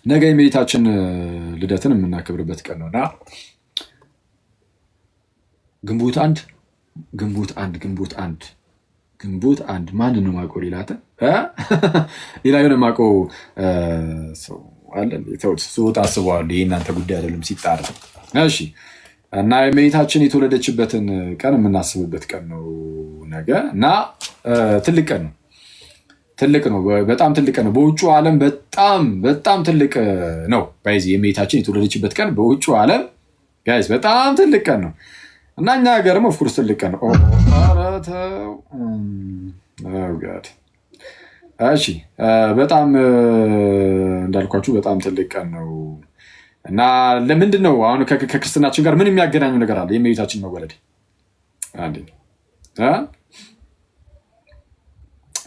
ነገ የእመቤታችን ልደትን የምናከብርበት ቀን ነውና ግንቦት አንድ ማንን ነው የማውቀው? ሌላ የሆነ የማውቀው ሰው አለ። ስወጣ አስበዋለሁ። ይህ እናንተ ጉዳይ አይደለም ሲጣራ። እሺ። እና የእመቤታችን የተወለደችበትን ቀን የምናስብበት ቀን ነው ነገ እና ትልቅ ቀን ነው። ትልቅ ነው። በጣም ትልቅ ነው። በውጭ ዓለም በጣም ትልቅ ነው። ጋይዝ የእመቤታችን የተወለደችበት ቀን በውጭ ዓለም ጋይዝ በጣም ትልቅ ቀን ነው እና እኛ ሀገርም ኦፍኮርስ ትልቅ ቀን ነው። እሺ በጣም እንዳልኳችሁ በጣም ትልቅ ቀን ነው እና ለምንድን ነው አሁን ከክርስትናችን ጋር ምን የሚያገናኙ ነገር አለ? የእመቤታችን መወለድ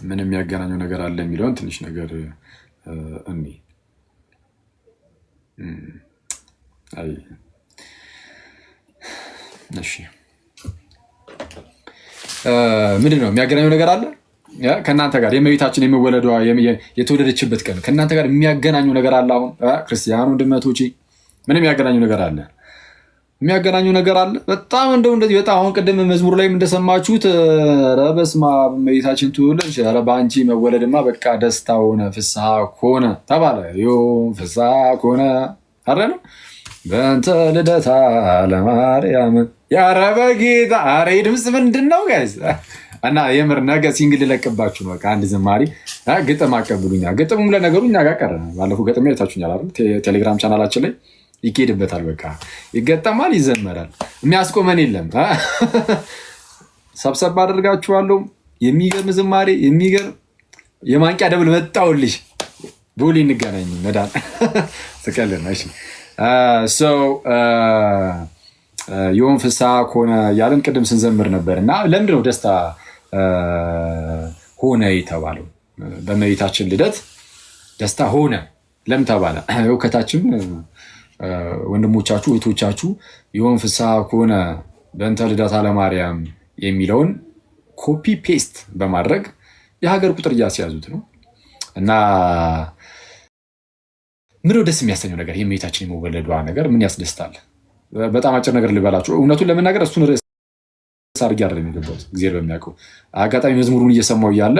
ምን የሚያገናኘው ነገር አለ የሚለውን ትንሽ ነገር እኔ እሺ ምንድን ነው የሚያገናኘው ነገር አለ ከእናንተ ጋር? የእመቤታችን የመወለዷ የተወለደችበት ቀን ከእናንተ ጋር የሚያገናኙ ነገር አለ? አሁን ክርስቲያኑ ወንድሞቼ ምን የሚያገናኙ ነገር አለ? የሚያገናኙ ነገር አለ። በጣም እንደዚህ በጣም አሁን ቅድም መዝሙር ላይም እንደሰማችሁት በስመ አብ እመቤታችን ትውልድ በአንቺ መወለድማ በቃ ደስታ ሆነ ፍስሐ ሆነ ተባለ። ፍስሐ ሆነ አይደል? በእንተ ልደታ ለማርያም ያረበ ጌታ። ኧረ ድምፅ ምንድን ነው ጋይዝ? እና የምር ነገ ሲንግል ልለቅባችሁ ነው። አንድ ዘማሪ ግጥም አቀብሉኛል። ግጥሙም ለነገሩ እኛ ጋር ቀረ። ባለፈው ገጥሜ አይታችሁኛል አይደል? ቴሌግራም ቻናላችን ላይ ይኬድበታል። በቃ ይገጠማል፣ ይዘመራል። የሚያስቆመን የለም። ሰብሰብ አደርጋችኋለሁ። የሚገርም ዝማሬ፣ የሚገርም የማንቂያ ደብል መጣሁልሽ። ቦሌ እንገናኝ መዳን ትቀልና እሺ። የሆን ፍስሐ ከሆነ ያለን ቅድም ስንዘምር ነበር እና ለምንድነው ደስታ ሆነ የተባለው? በእመቤታችን ልደት ደስታ ሆነ ለምን ተባለ? ከታችም ወንድሞቻችሁ እህቶቻችሁ የሆን ፍስሐ ከሆነ በእንተ ልደታ ለማርያም የሚለውን ኮፒ ፔስት በማድረግ የሀገር ቁጥር እያስያዙት ነው እና ምነው ደስ የሚያሰኘው ነገር የእመቤታችን የመወለዷ ነገር ምን ያስደስታል? በጣም አጭር ነገር ልበላችሁ። እውነቱን ለመናገር እሱን ርዕስ አድርጌ አይደለም የገባሁት። እግዚአብሔር በሚያውቀው አጋጣሚ መዝሙሩን እየሰማሁ እያለ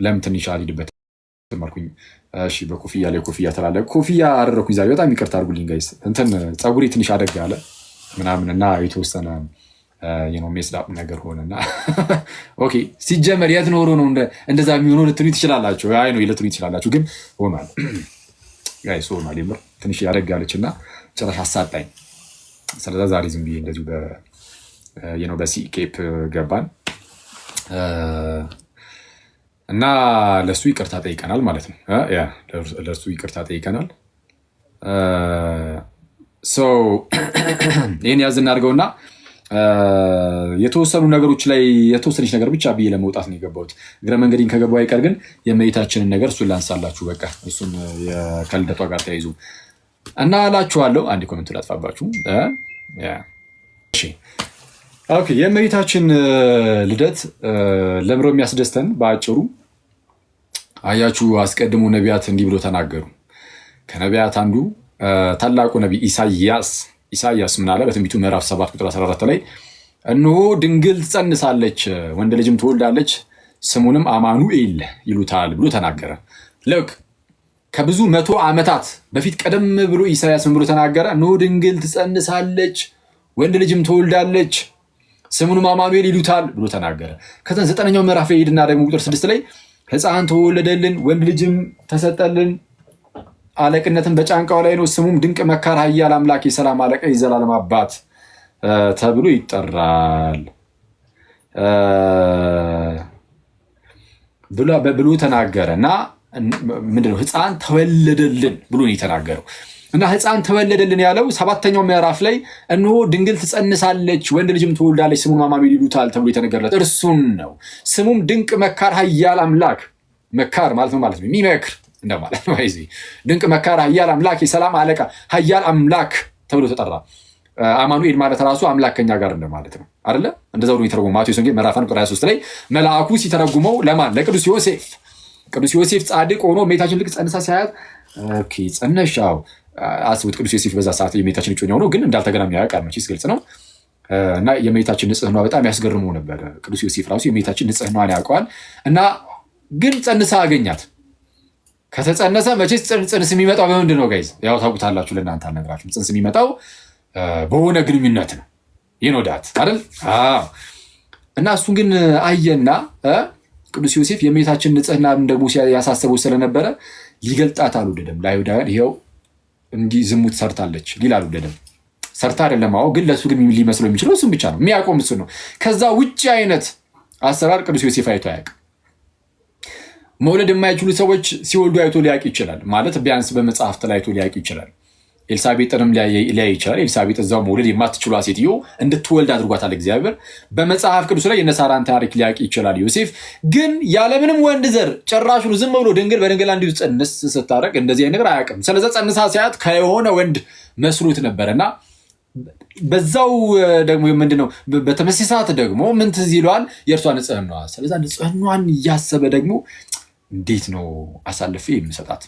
ለምን ትንሽ አልሄድበት ተማርኩኝ። እሺ በኮፍያ ላይ ኮፍያ ተላለ ኮፍያ አደረኩኝ ዛሬ። በጣም ይቅርታ አድርጉልኝ ጋይስ። ፀጉሬ ትንሽ አደግ አለ ምናምን እና የተወሰነ ሜስዳፕ ነገር ሆነና ኦኬ። ሲጀመር የት ኖሮ ነው እንደዛ የሚሆነው ልትሉ ትችላላችሁ። አይ ነው ልትሉ ትችላላችሁ፣ ግን ሆኗል ጋይስ ሆኗል። የምር ትንሽ ያደጋለች እና ጭራሽ አሳጣኝ። ስለዛ ዛሬ ዝም ብዬ እንደዚሁ በሲ ኬፕ ገባን እና ለሱ ይቅርታ ጠይቀናል ማለት ነው። ለሱ ይቅርታ ጠይቀናል። ይህን ያዝ እናድርገውና የተወሰኑ ነገሮች ላይ የተወሰነች ነገር ብቻ ብዬ ለመውጣት ነው የገባሁት። እግረ መንገዴን ከገባሁ አይቀር ግን የእመቤታችንን ነገር እሱን ላንሳላችሁ። በቃ እሱን ከልደቷ ጋር ተያይዙ እና እላችኋለሁ። አንድ ኮሜንት ላጥፋባችሁ። የእመቤታችን ልደት ለምሮ የሚያስደስተን በአጭሩ አያችሁ፣ አስቀድሞ ነቢያት እንዲህ ብሎ ተናገሩ። ከነቢያት አንዱ ታላቁ ነቢይ ኢሳያስ ምን አለ? በትንቢቱ ምዕራፍ 7 ቁጥር 14 ላይ እነሆ ድንግል ትጸንሳለች፣ ወንድ ልጅም ትወልዳለች፣ ስሙንም አማኑኤል ይሉታል ብሎ ተናገረ። ልክ ከብዙ 100 ዓመታት በፊት ቀደም ብሎ ኢሳያስ ምን ብሎ ተናገረ? እነሆ ድንግል ትጸንሳለች፣ ወንድ ልጅም ትወልዳለች፣ ስሙንም አማኑኤል ይሉታል ብሎ ተናገረ። ከዛ 9ኛው ምዕራፍ ላይ ሄድና ደግሞ ቁጥር 6 ላይ ሕፃን ተወለደልን፣ ወንድ ልጅም ተሰጠልን፣ አለቅነትን በጫንቃው ላይ ነው፣ ስሙም ድንቅ መካር፣ ኃያል አምላክ፣ የሰላም አለቃ፣ የዘላለም አባት ተብሎ ይጠራል ብሎ ተናገረ እና ምንድነው ሕፃን ተወለደልን ብሎ ነው የተናገረው። እና ሕፃን ተወለደልን ያለው 7ኛው ምዕራፍ ላይ እነሆ ድንግል ትጸንሳለች፣ ወንድ ልጅም ትወልዳለች፣ ስሙም አማኑኤል ይሉታል ተብሎ የተነገረለት እርሱን ነው። ስሙም ድንቅ መካር፣ ኃያል አምላክ። መካር ማለት ነው የሚመክር እንደማለት ነው። ድንቅ መካር፣ ኃያል አምላክ፣ የሰላም አለቃ፣ ኃያል አምላክ ተብሎ ተጠራ። አማኑኤል ማለት ራሱ አምላክ ከኛ ጋር እንደማለት ነው አይደለ? እንደዛው ነው የተረጎመው። ማቴዎስ ወንጌል ምዕራፍ 1 ቁጥር 23 ላይ መልአኩ ሲተረጉመው ለማን? ለቅዱስ ዮሴፍ። ቅዱስ ዮሴፍ ጻድቅ ሆኖ እመቤታችን ልክ ጸንሳ ሲያያት ኦኬ ጸነሻው አስቡት። ቅዱስ ዮሴፍ በዛ ሰዓት የእመቤታችን እጮኛ ሆኖ ግን እንዳልተገናኙ ያውቃል። መቼስ ግልጽ ነው። እና የእመቤታችን ንጽህና በጣም ያስገርመው ነበረ። ቅዱስ ዮሴፍ ራሱ የእመቤታችን ንጽህናዋን ያውቀዋል። እና ግን ጸንሳ አገኛት። ከተጸነሰ መቼስ ጽንስ የሚመጣው በምንድን ነው ጋይዝ? ያው ታውቁታላችሁ፣ ለእናንተ አልነግራችሁም። ጽንስ የሚመጣው በሆነ ግንኙነት ነው። ይኖዳት አይደል? እና እሱን ግን አየና ቅዱስ ዮሴፍ የእመቤታችን ንጽህና ደግሞ ያሳሰበው ስለነበረ ሊገልጣት አልወደደም። ለአይሁዳውያን ይኸው እንዲህ ዝሙት ሰርታለች ሊል አልወደደም። ሰርታ አይደለም አዎ፣ ግን ለእሱ ግን ሊመስለው የሚችለው እሱም ብቻ ነው የሚያውቀው እሱ ነው። ከዛ ውጭ አይነት አሰራር ቅዱስ ዮሴፍ አይቶ አያውቅም። መውለድ የማይችሉ ሰዎች ሲወልዱ አይቶ ሊያውቅ ይችላል። ማለት ቢያንስ በመጽሐፍት ላይ አይቶ ሊያውቅ ይችላል። ኤልሳቤጥንም ሊያይ ይችላል። ኤልሳቤጥ እዛው መውለድ የማትችሏ ሴትዮ እንድትወልድ አድርጓታል እግዚአብሔር። በመጽሐፍ ቅዱስ ላይ የነሳራን ታሪክ ሊያውቅ ይችላል። ዮሴፍ ግን ያለምንም ወንድ ዘር ጭራሹን ዝም ብሎ ድንግል በድንግል እንዲሁ ጸንስ ስታደርግ እንደዚህ ነገር አያውቅም። ስለዚ ጸንሳ ሲያት ከሆነ ወንድ መስሎት ነበር እና በዛው ደግሞ ምንድነው በተመሳሳይ ሰዓት ደግሞ ምን ትዝ ይለዋል? የእርሷ ንጽህናዋ። ስለዛ ንጽህናዋን እያሰበ ደግሞ እንዴት ነው አሳልፌ የምሰጣት?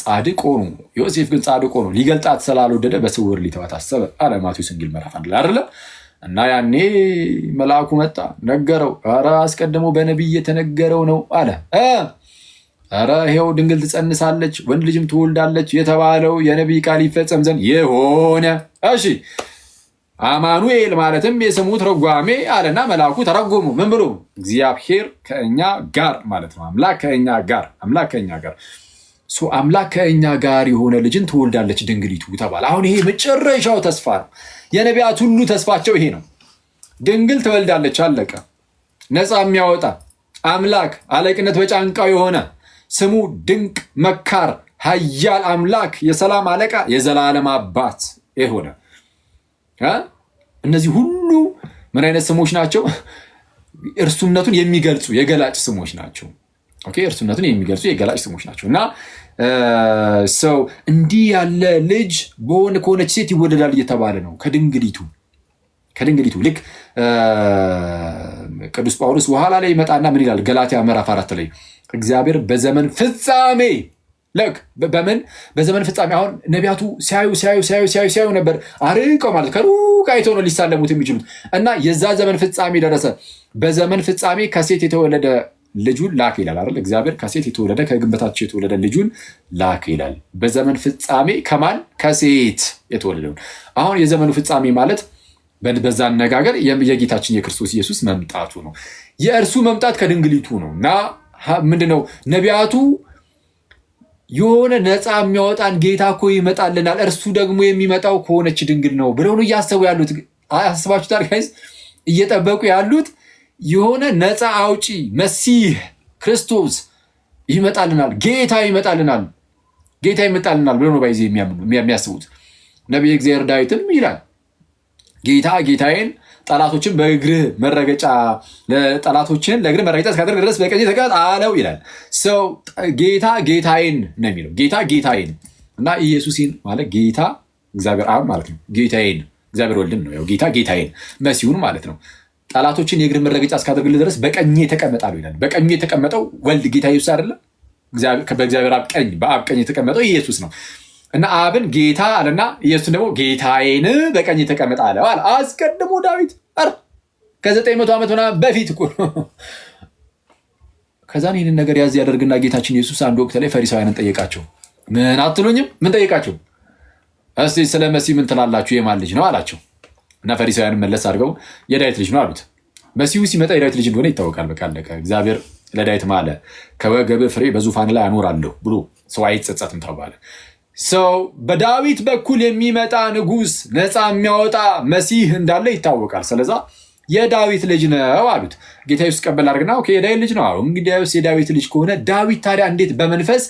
ጻድቅ ሆኖ ዮሴፍ ግን ጻድቅ ሆኖ ሊገልጣት ስላልወደደ በስውር ሊተዋት አሰበ አለ ማቴዎስ ወንጌል ምዕራፍ 1 ላይ አይደለ? እና ያኔ መልአኩ መጣ ነገረው። ኧረ አስቀድሞ በነቢይ የተነገረው ነው አለ። ኧረ ይሄው ድንግል ትጸንሳለች ወንድ ልጅም ትወልዳለች የተባለው የነቢይ ቃል ይፈጸም ዘንድ የሆነ እሺ አማኑኤል ማለትም የስሙ ትርጓሜ አለና መልአኩ ተረጎሙ። ምን ብሎ? እግዚአብሔር ከእኛ ጋር ማለት ነው። አምላክ ከእኛ ጋር፣ አምላክ ከእኛ ጋር አምላክ ከእኛ ጋር የሆነ ልጅን ትወልዳለች ድንግሊቱ ተባለ። አሁን ይሄ መጨረሻው ተስፋ ነው። የነቢያት ሁሉ ተስፋቸው ይሄ ነው። ድንግል ትወልዳለች፣ አለቀ። ነፃ የሚያወጣ አምላክ፣ አለቅነት በጫንቃው የሆነ ስሙ ድንቅ መካር፣ ኃያል አምላክ፣ የሰላም አለቃ፣ የዘላለም አባት የሆነ እነዚህ ሁሉ ምን አይነት ስሞች ናቸው? እርሱነቱን የሚገልጹ የገላጭ ስሞች ናቸው። ኦኬ፣ እርሱነቱን የሚገልጹ የገላጭ ስሞች ናቸው። እና ሰው እንዲህ ያለ ልጅ በሆነ ከሆነች ሴት ይወለዳል እየተባለ ነው። ከድንግሊቱ ልክ ቅዱስ ጳውሎስ በኋላ ላይ ይመጣና ምን ይላል? ገላትያ ምዕራፍ 4 ላይ እግዚአብሔር በዘመን ፍጻሜ በዘመን ፍጻሜ አሁን ነቢያቱ ሲያዩ ነበር። አርቀው ማለት ከሩቅ አይተው ነው ሊሳለሙት የሚችሉት። እና የዛ ዘመን ፍጻሜ ደረሰ። በዘመን ፍጻሜ ከሴት የተወለደ ልጁን ላክ ይላል አይደል? እግዚአብሔር ከሴት የተወለደ ከግንበታቸው የተወለደ ልጁን ላክ ይላል። በዘመን ፍጻሜ ከማን? ከሴት የተወለደውን። አሁን የዘመኑ ፍጻሜ ማለት በዛ አነጋገር የጌታችን የክርስቶስ ኢየሱስ መምጣቱ ነው። የእርሱ መምጣት ከድንግሊቱ ነው። እና ምንድነው ነቢያቱ የሆነ ነፃ የሚያወጣን ጌታ እኮ ይመጣልናል፣ እርሱ ደግሞ የሚመጣው ከሆነች ድንግል ነው ብለው ነው እያሰቡ ያሉት። አስባችሁታል ጋይስ? እየጠበቁ ያሉት የሆነ ነፃ አውጪ መሲህ ክርስቶስ ይመጣልናል፣ ጌታ ይመጣልናል ብለው ነው ባይዜ የሚያስቡት። ነቢየ እግዚአብሔር ዳዊትም ይላል ጌታ ጌታዬን ጠላቶችን በእግርህ መረገጫ ጠላቶችን ለእግርህ መረገጫ እስካደርግ ድረስ በቀኝ ተቀመጥ አለው ይላል። ሰው ጌታ ጌታዬን ነው የሚለው። ጌታ ጌታዬን እና ኢየሱስን ማለት ጌታ እግዚአብሔር አብ ማለት ነው። ጌታዬን እግዚአብሔር ወልድን ነው። ያው ጌታ ጌታዬን መሲሁን ማለት ነው። ጠላቶችን የእግርህ መረገጫ እስካደርግልህ ድረስ በቀኝ ተቀመጣለሁ ይላል። በቀኝ የተቀመጠው ወልድ ጌታ ኢየሱስ አይደለም? በእግዚአብሔር አብ ቀኝ፣ በአብ ቀኝ የተቀመጠው ኢየሱስ ነው። እና አብን ጌታ አለና ኢየሱስን ደግሞ ጌታዬን በቀኝ ተቀመጠ አለው አለ። አስቀድሞ ዳዊት ከ900 ዓመት ምናምን በፊት እኮ ከዛን ይህንን ነገር ያዝ ያደርግና ጌታችን ኢየሱስ አንድ ወቅት ላይ ፈሪሳውያንን ጠየቃቸው። ምን አትሉኝም? ምን ጠየቃቸው? እስቲ ስለ መሲህ ምን ትላላችሁ? የማን ልጅ ነው አላቸው። እና ፈሪሳውያንን መለስ አድርገው የዳዊት ልጅ ነው አሉት። መሲሁ ሲመጣ የዳዊት ልጅ እንደሆነ ይታወቃል። በቃ አለቀ። እግዚአብሔር ለዳዊት ማለ ከወገብህ ፍሬ በዙፋን ላይ አኖራለሁ ብሎ ሰው አይጸጸትም ተባለ። ሰው በዳዊት በኩል የሚመጣ ንጉሥ ነፃ የሚያወጣ መሲህ እንዳለ ይታወቃል። ስለዛ የዳዊት ልጅ ነው አሉት። ጌታ ኢየሱስ ቀበል አድርግና የዳዊት ልጅ ነው አሉ። እንግዲያውስ የዳዊት ልጅ ከሆነ ዳዊት ታዲያ እንዴት በመንፈስ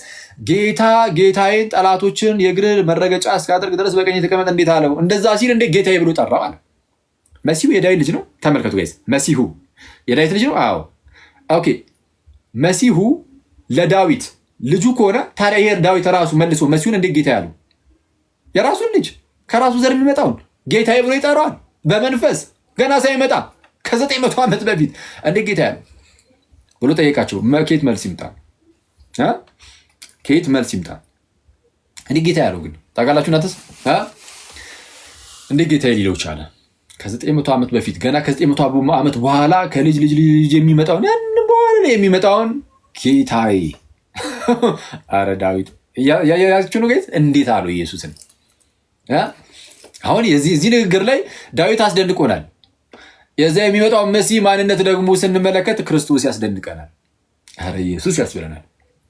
ጌታ ጌታዬን ጠላቶችን የእግር መረገጫ እስካደርግ ድረስ በቀኝ ተቀመጥ እንዴት አለው? እንደዛ ሲል እንዴት ጌታዬ ብሎ ጠራው አለ። መሲሁ የዳዊት ልጅ ነው። ተመልከቱ ጋይስ፣ መሲሁ የዳዊት ልጅ ነው። አዎ ኦኬ። መሲሁ ለዳዊት ልጁ ከሆነ ታዲያ ይሄ ዳዊት ራሱ መልሶ መሲሁን እንዴት ጌታ ያለው? የራሱን ልጅ ከራሱ ዘር የሚመጣውን ጌታዬ ብሎ ይጠራዋል በመንፈስ ገና ሳይመጣ ከ900 ዓመት በፊት እንዴት ጌታ ያለው ብሎ ጠየቃቸው። ከየት መልስ ይምጣ? እንዴት ጌታ ያለው ግን ታውቃላችሁ እናንተስ? እንዴት ጌታ ሊለው ቻለ? ከ900 ዓመት በፊት ገና ከ900 ዓመት በኋላ ከልጅ ልጅ ልጅ የሚመጣውን ያን በኋላ የሚመጣውን ጌታዬ አረ ዳዊት ያያችሁ ነው ጋይስ፣ እንዴት አለው ኢየሱስን። አሁን የዚህ ንግግር ላይ ዳዊት አስደንቆናል። የዛ የሚመጣው መሲህ ማንነት ደግሞ ስንመለከት ክርስቶስ ያስደንቀናል። አረ ኢየሱስ ያስብለናል።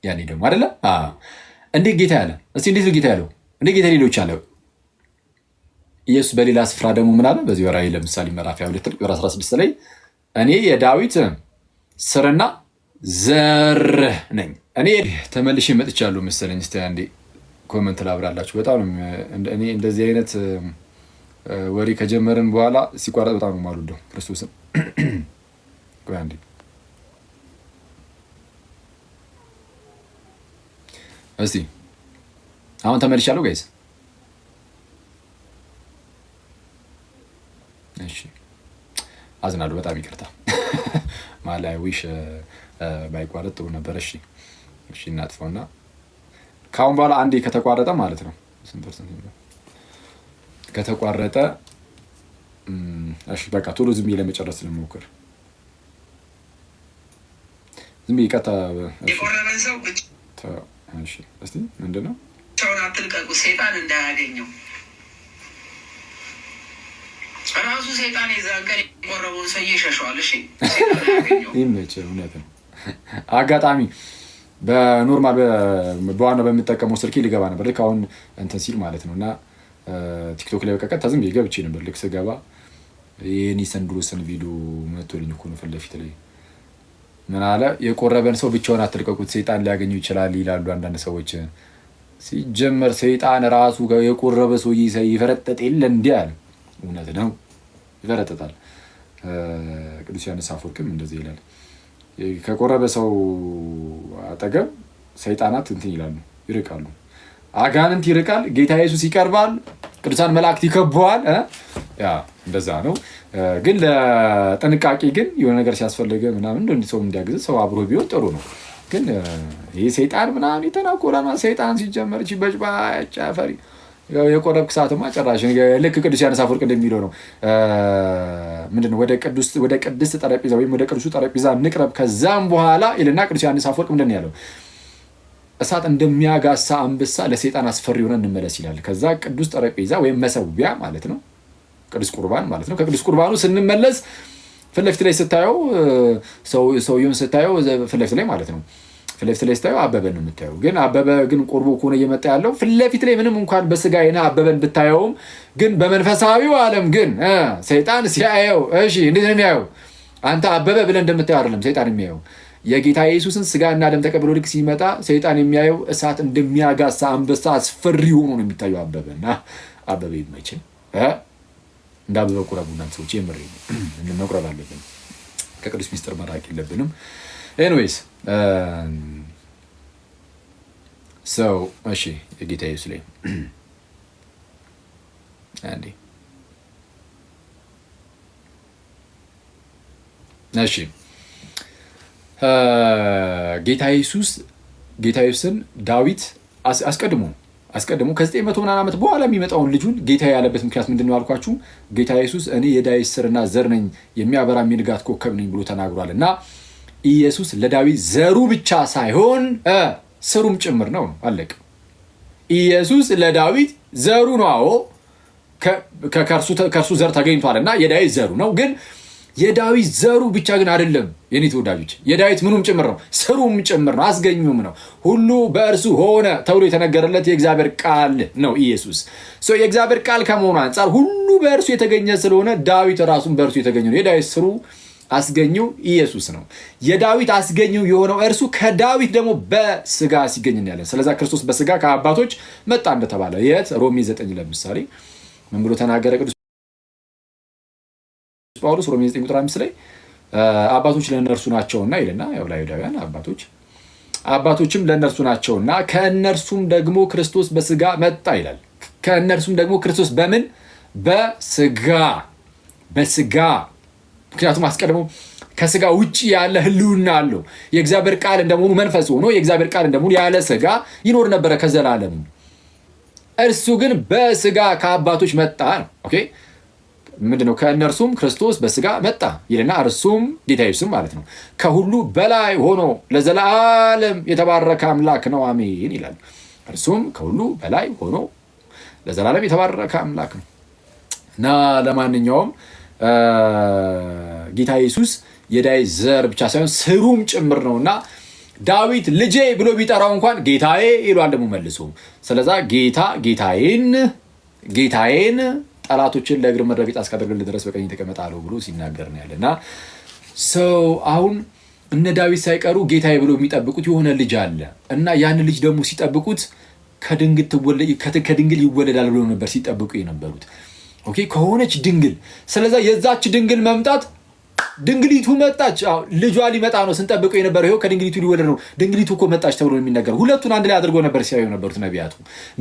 ያኔ ደግሞ አይደለ እንዴት ጌታ ያለ እስቲ እንዴት ጌታ ያለው እንዴት ጌታ ሌሎች አለው ኢየሱስ በሌላ ስፍራ ደግሞ ምን አለ? በዚህ ወራይ ለምሳሌ ምዕራፍ 22 ቁጥር 16 ላይ እኔ የዳዊት ስርና ዘር ነኝ። እኔ ተመልሼ መጥቻለሁ መሰለኝ። እስቲ አንዴ ኮመንት ላብራላችሁ። በጣም እኔ እንደዚህ አይነት ወሬ ከጀመርን በኋላ ሲቋረጥ በጣም ነው የማልወደው ክርስቶስን። ቆይ አንዴ እስቲ አሁን ተመልሻለሁ ጋይስ። እሺ አዝናለሁ፣ በጣም ይቅርታ። ማላይ ዊሽ ባይቋረጥ ጥሩ ነበር። እሺ እሺ እናጥፈውና ካሁን በኋላ አንዴ ከተቋረጠ ማለት ነው ከተቋረጠ እሺ በቃ ቶሎ ዝም ብዬ ለመጨረስ ልሞክር። ዝም ብዬ ቀጣ እሺ እስቲ ምንድነው ሰውን አትልቀቁ፣ ሰይጣን እንዳያገኘው። ራሱ ሰይጣን የዛን ቀን የቆረበውን ሰው ይሸሸዋል። እሺ ይመች። እውነት ነው። አጋጣሚ በኖርማል በዋናው በምጠቀመው ስልኬ ሊገባ ነበር ልክ አሁን እንትን ሲል ማለት ነው። እና ቲክቶክ ላይ በቀጥታ ዝም ብዬ ገብቼ ነበር። ልክ ስገባ የኒሰን ድሮስን ቪዲዮ መቶልኝ እኮ ነው ፊት ለፊት ላይ ምን አለ? የቆረበን ሰው ብቻውን አትልቀቁት ሰይጣን ሊያገኘው ይችላል ይላሉ አንዳንድ ሰዎች። ሲጀመር ሰይጣን ራሱ የቆረበ ሰው ይፈረጠጥ የለ እንዲህ አለ። እውነት ነው፣ ይፈረጠጣል። ቅዱስ ዮሐንስ አፈወርቅም እንደዚህ ይላል። ከቆረበ ሰው አጠገብ ሰይጣናት እንትን ይላሉ፣ ይርቃሉ። አጋንንት ይርቃል፣ ጌታ ኢየሱስ ይቀርባል፣ ቅዱሳን መላእክት ይከበዋል። ያ እንደዛ ነው። ግን ለጥንቃቄ ግን የሆነ ነገር ሲያስፈልገ ምናምን እንደ ሰው እንዲያግዝ ሰው አብሮ ቢሆን ጥሩ ነው። ግን ይሄ ሰይጣን ምናምን የተናቆላማ ሰይጣን ሲጀመር በጭባጫ ፈሪ የቆረብክ ሰዓትማ ጨራሽ ልክ ቅዱስ ዮሐንስ አፈወርቅ እንደሚለው ነው። ምንድነው ወደ ቅድስት ጠረጴዛ ወይም ወደ ቅዱሱ ጠረጴዛ እንቅረብ ከዛም በኋላ ይልና ቅዱስ ዮሐንስ አፈወርቅ ምንድን ነው ያለው? እሳት እንደሚያጋሳ አንበሳ ለሰይጣን አስፈሪ ሆነ እንመለስ ይላል። ከዛ ቅዱስ ጠረጴዛ ወይም መሰዊያ ማለት ነው፣ ቅዱስ ቁርባን ማለት ነው። ከቅዱስ ቁርባኑ ስንመለስ ፊት ለፊት ላይ ስታየው ሰውየውን ስታየው ፊት ለፊት ላይ ማለት ነው ፊት ለፊት ላይ ስታየው አበበን ነው የምታየው። ግን አበበ ግን ቆርቦ ከሆነ እየመጣ ያለው ፊት ለፊት ላይ ምንም እንኳን በስጋ አይነ አበበን ብታየውም ግን በመንፈሳዊው ዓለም ግን ሰይጣን ሲያየው እሺ እንዴት ነው የሚያየው? አንተ አበበ ብለህ እንደምታየው አይደለም ሰይጣን የሚያየው። የጌታ ኢየሱስን ስጋና ደም ተቀብሎ ልክ ሲመጣ ሰይጣን የሚያየው እሳት እንደሚያጋሳ አንበሳ አስፈሪ ሆኖ ነው የሚታየው አበበና አበበ ይመችን እንደ አበበ ቁረቡ እናንተ ሰዎች የምሬ ነው። መቁረብ አለብን፣ ከቅዱስ ሚስጥር መራቅ የለብንም። ኤኒዌይስ ሰው እሺ የጌታ ኢየሱስ ላይ አንዴ እሺ ጌታ ኢየሱስን ዳዊት አስቀድሞ ከ900 ምናምን ዓመት በኋላ የሚመጣውን ልጁን ጌታ ያለበት ምክንያት ምንድን ነው አልኳችሁ? ጌታ ኢየሱስ እኔ የዳዊት ስርና ዘር ነኝ የሚያበራ የንጋት ኮከብ ነኝ ብሎ ተናግሯል። እና ኢየሱስ ለዳዊት ዘሩ ብቻ ሳይሆን ስሩም ጭምር ነው። አለቅ ኢየሱስ ለዳዊት ዘሩ ነው። አዎ ከእርሱ ዘር ተገኝቷል እና የዳዊት ዘሩ ነው። ግን የዳዊት ዘሩ ብቻ ግን አይደለም የኔ ተወዳጆች፣ የዳዊት ምኑም ጭምር ነው፣ ስሩም ጭምር ነው፣ አስገኙም ነው። ሁሉ በእርሱ ሆነ ተብሎ የተነገረለት የእግዚአብሔር ቃል ነው ኢየሱስ። የእግዚአብሔር ቃል ከመሆኑ አንጻር ሁሉ በእርሱ የተገኘ ስለሆነ ዳዊት ራሱን በእርሱ የተገኘ ነው። የዳዊት ስሩ አስገኘው ኢየሱስ ነው። የዳዊት አስገኘው የሆነው እርሱ ከዳዊት ደግሞ በስጋ ሲገኝ እናያለን። ስለዛ ክርስቶስ በስጋ ከአባቶች መጣ እንደተባለ የት ሮሜ 9 ለምሳሌ ምን ብሎ ተናገረ ቅዱስ ጳውሎስ? ሮሜ 9 ቁጥር 5 ላይ አባቶች ለእነርሱ ናቸውና ይልና ያው ለአይሁዳውያን አባቶችም ለእነርሱ ናቸውና ከእነርሱም ደግሞ ክርስቶስ በስጋ መጣ ይላል። ከእነርሱም ደግሞ ክርስቶስ በምን? በስጋ ምክንያቱም አስቀድሞ ከስጋ ውጭ ያለ ህልውና አለው። የእግዚአብሔር ቃል እንደመሆኑ መንፈስ ሆኖ የእግዚአብሔር ቃል እንደመሆኑ ያለ ስጋ ይኖር ነበረ ከዘላለም። እርሱ ግን በስጋ ከአባቶች መጣ ነው። ኦኬ ምንድነው? ከእነርሱም ክርስቶስ በስጋ መጣ ይልና እርሱም ጌታ ኢየሱስም ማለት ነው ከሁሉ በላይ ሆኖ ለዘላለም የተባረከ አምላክ ነው አሜን ይላል። እርሱም ከሁሉ በላይ ሆኖ ለዘላለም የተባረከ አምላክ ነው እና ለማንኛውም ጌታ ኢየሱስ የዳዊት ዘር ብቻ ሳይሆን ስሩም ጭምር ነውና ዳዊት ልጄ ብሎ ቢጠራው እንኳን ጌታዬ ይሏል ደግሞ መልሶ። ስለዛ ጌታዬን ጠላቶችን ለእግር መረገጫ እስካደርግልህ ድረስ በቀኝ ተቀመጥ አለው ብሎ ሲናገር ነው ያለና ሰው አሁን እነ ዳዊት ሳይቀሩ ጌታዬ ብሎ የሚጠብቁት የሆነ ልጅ አለ እና ያን ልጅ ደግሞ ሲጠብቁት ከድንግል ይወለዳል ብሎ ነበር ሲጠብቁ የነበሩት። ኦኬ ከሆነች ድንግል። ስለዛ የዛች ድንግል መምጣት ድንግሊቱ መጣች። ልጇ ሊመጣ ነው ስንጠብቀው የነበረው ይኸው ከድንግሊቱ ሊወለድ ነው። ድንግሊቱ እኮ መጣች ተብሎ የሚነገረው ሁለቱን አንድ ላይ አድርጎ ነበር ሲያዩ ነበሩት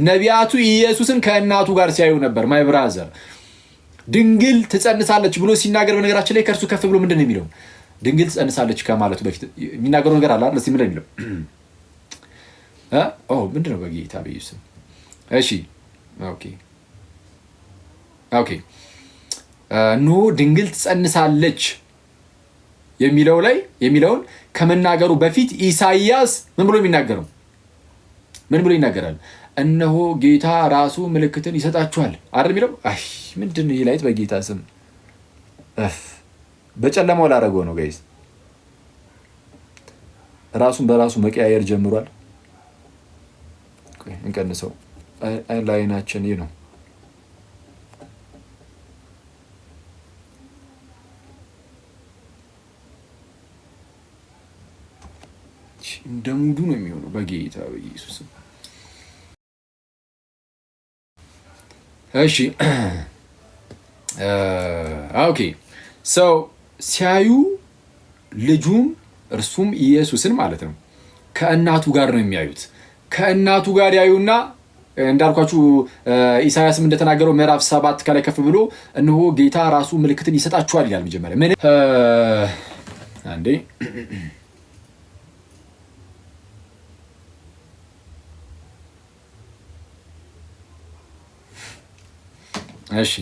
ነቢያቱ ኢየሱስን ከእናቱ ጋር ሲያዩ ነበር። ማይ ብራዘር ድንግል ትጸንሳለች ብሎ ሲናገር በነገራችን ላይ ከእርሱ ከፍ ብሎ ምንድን ነው የሚለው? ድንግል ትጸንሳለች ከማለቱ በፊት የሚናገረው ነገር አለ። እስኪ ምንድን ነው የሚለው? ምንድን ነው? በጌታ በኢየሱስ እሺ ኦኬ ኖ ድንግል ትጸንሳለች የሚለውን ከመናገሩ በፊት ኢሳይያስ ምን ብሎ የሚናገረው? ምን ብሎ ይናገራል? እነሆ ጌታ ራሱ ምልክትን ይሰጣችኋል አይደል የሚለው? ምንድን ነው ይላይት? በጌታ ስም በጨለማው ላደረገው ነው ጋይስ። ራሱን በራሱ መቀያየር ጀምሯል። እንቀንሰው ላይናችን ይህ ነው። እንደ ሙዱ ነው የሚሆነው በጌታ በኢየሱስ። እሺ ኦኬ ሰው ሲያዩ ልጁም እርሱም ኢየሱስን ማለት ነው ከእናቱ ጋር ነው የሚያዩት። ከእናቱ ጋር ያዩና እንዳልኳችሁ ኢሳያስም እንደተናገረው ምዕራፍ 7 ከላይ ከፍ ብሎ እነሆ ጌታ ራሱ ምልክትን ይሰጣችኋል ይላል። መጀመሪያ ምን አንዴ እሺ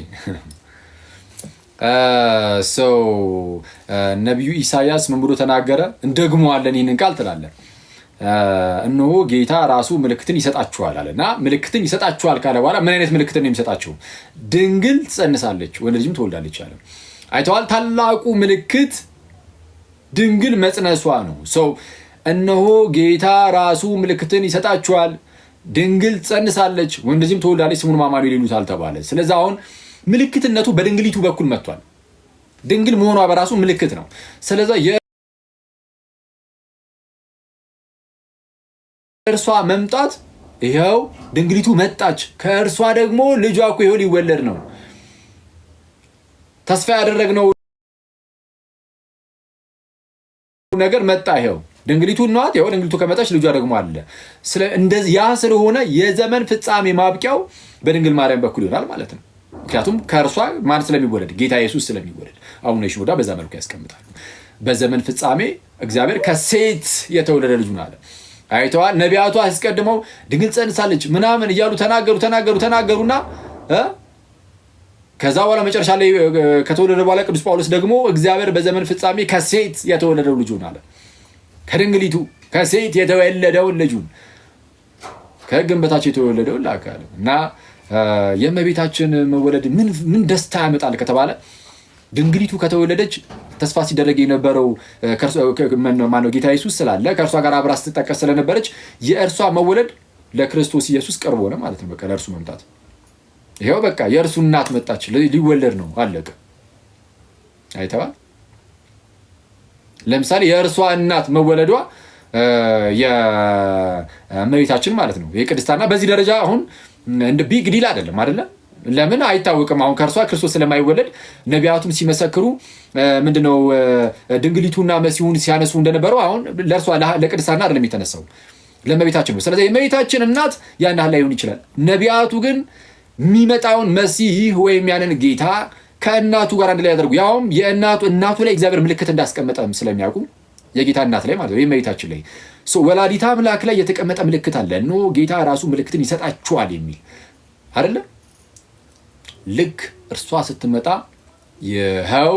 ነቢዩ ኢሳያስ ምን ብሎ ተናገረ? እንደግመዋለን ይህንን ቃል ትላለን። እነሆ ጌታ ራሱ ምልክትን ይሰጣችኋል አለና ምልክትን ይሰጣችኋል ካለ በኋላ ምን አይነት ምልክትን ነው የሚሰጣቸው? ድንግል ትጸንሳለች ወንድ ልጅም ትወልዳለች አለ። አይተዋል? ታላቁ ምልክት ድንግል መጽነሷ ነው። እነሆ ጌታ ራሱ ምልክትን ይሰጣችኋል፣ ድንግል ትጸንሳለች ወንድ ልጅም ትወልዳለች፣ ስሙንም አማኑኤል ይሉታል ተባለ። ስለዚህ አሁን ምልክትነቱ በድንግሊቱ በኩል መጥቷል። ድንግል መሆኗ በራሱ ምልክት ነው። ስለዚህ የእርሷ መምጣት ይኸው ድንግሊቱ መጣች፣ ከእርሷ ደግሞ ልጇ እኮ ይኸው ሊወለድ ነው። ተስፋ ያደረግነው ነገር መጣ። ይኸው ድንግሊቱ እናት ይኸው ድንግሊቱ ከመጣች ልጇ ደግሞ አለ። እንደዚህ ያ ስለሆነ የዘመን ፍጻሜ ማብቂያው በድንግል ማርያም በኩል ይሆናል ማለት ነው። ምክንያቱም ከእርሷ ማን ስለሚወለድ? ጌታ ኢየሱስ ስለሚወለድ። አቡነ ሽኖዳ በዛ መልኩ ያስቀምጣሉ። በዘመን ፍጻሜ እግዚአብሔር ከሴት የተወለደ ልጁን አለ። አይተዋል? ነቢያቱ አስቀድመው ድንግል ጸንሳለች ምናምን እያሉ ተናገሩና ከዛ በኋላ መጨረሻ ላይ ከተወለደ በኋላ ቅዱስ ጳውሎስ ደግሞ እግዚአብሔር በዘመን ፍጻሜ ከሴት የተወለደው ልጁን አለ። ከድንግሊቱ ከሴት የተወለደውን ልጁን ከሕግም በታች የተወለደውን ላከ እና የእመቤታችን መወለድ ምን ደስታ ያመጣል ከተባለ ድንግሊቱ ከተወለደች ተስፋ ሲደረግ የነበረው ማነው ጌታ ኢየሱስ ስላለ ከእርሷ ጋር አብራ ስትጠቀስ ስለነበረች የእርሷ መወለድ ለክርስቶስ ኢየሱስ ቀርቦ ነው ማለት ነው። በቃ ለእርሱ መምጣት ይኸው በቃ የእርሱ እናት መጣች፣ ሊወለድ ነው፣ አለቀ። አይተዋል? ለምሳሌ የእርሷ እናት መወለዷ የእመቤታችን ማለት ነው የቅድስታና በዚህ ደረጃ አሁን እንደ ቢግ ዲል አይደለም አይደለ? ለምን አይታወቅም። አሁን ከእርሷ ክርስቶስ ስለማይወለድ ነቢያቱም ሲመሰክሩ ምንድነው ድንግሊቱና መሲሁን ሲያነሱ እንደነበረው አሁን ለእርሷ ለቅድስታና አይደለም የተነሳው ለእመቤታችን ነው። ስለዚህ የእመቤታችን እናት ያን ያህል ላይሆን ይችላል። ነቢያቱ ግን የሚመጣውን መሲህ ወይም ያንን ጌታ ከእናቱ ጋር አንድ ላይ ያደርጉ ያውም እናቱ ላይ እግዚአብሔር ምልክት እንዳስቀመጠም ስለሚያውቁ የጌታ እናት ላይ ማለት ነው የእመቤታችን ላይ ወላዲተ አምላክ ላይ የተቀመጠ ምልክት አለ። ኖ ጌታ ራሱ ምልክትን ይሰጣችኋል የሚል አይደለ? ልክ እርሷ ስትመጣ ይኸው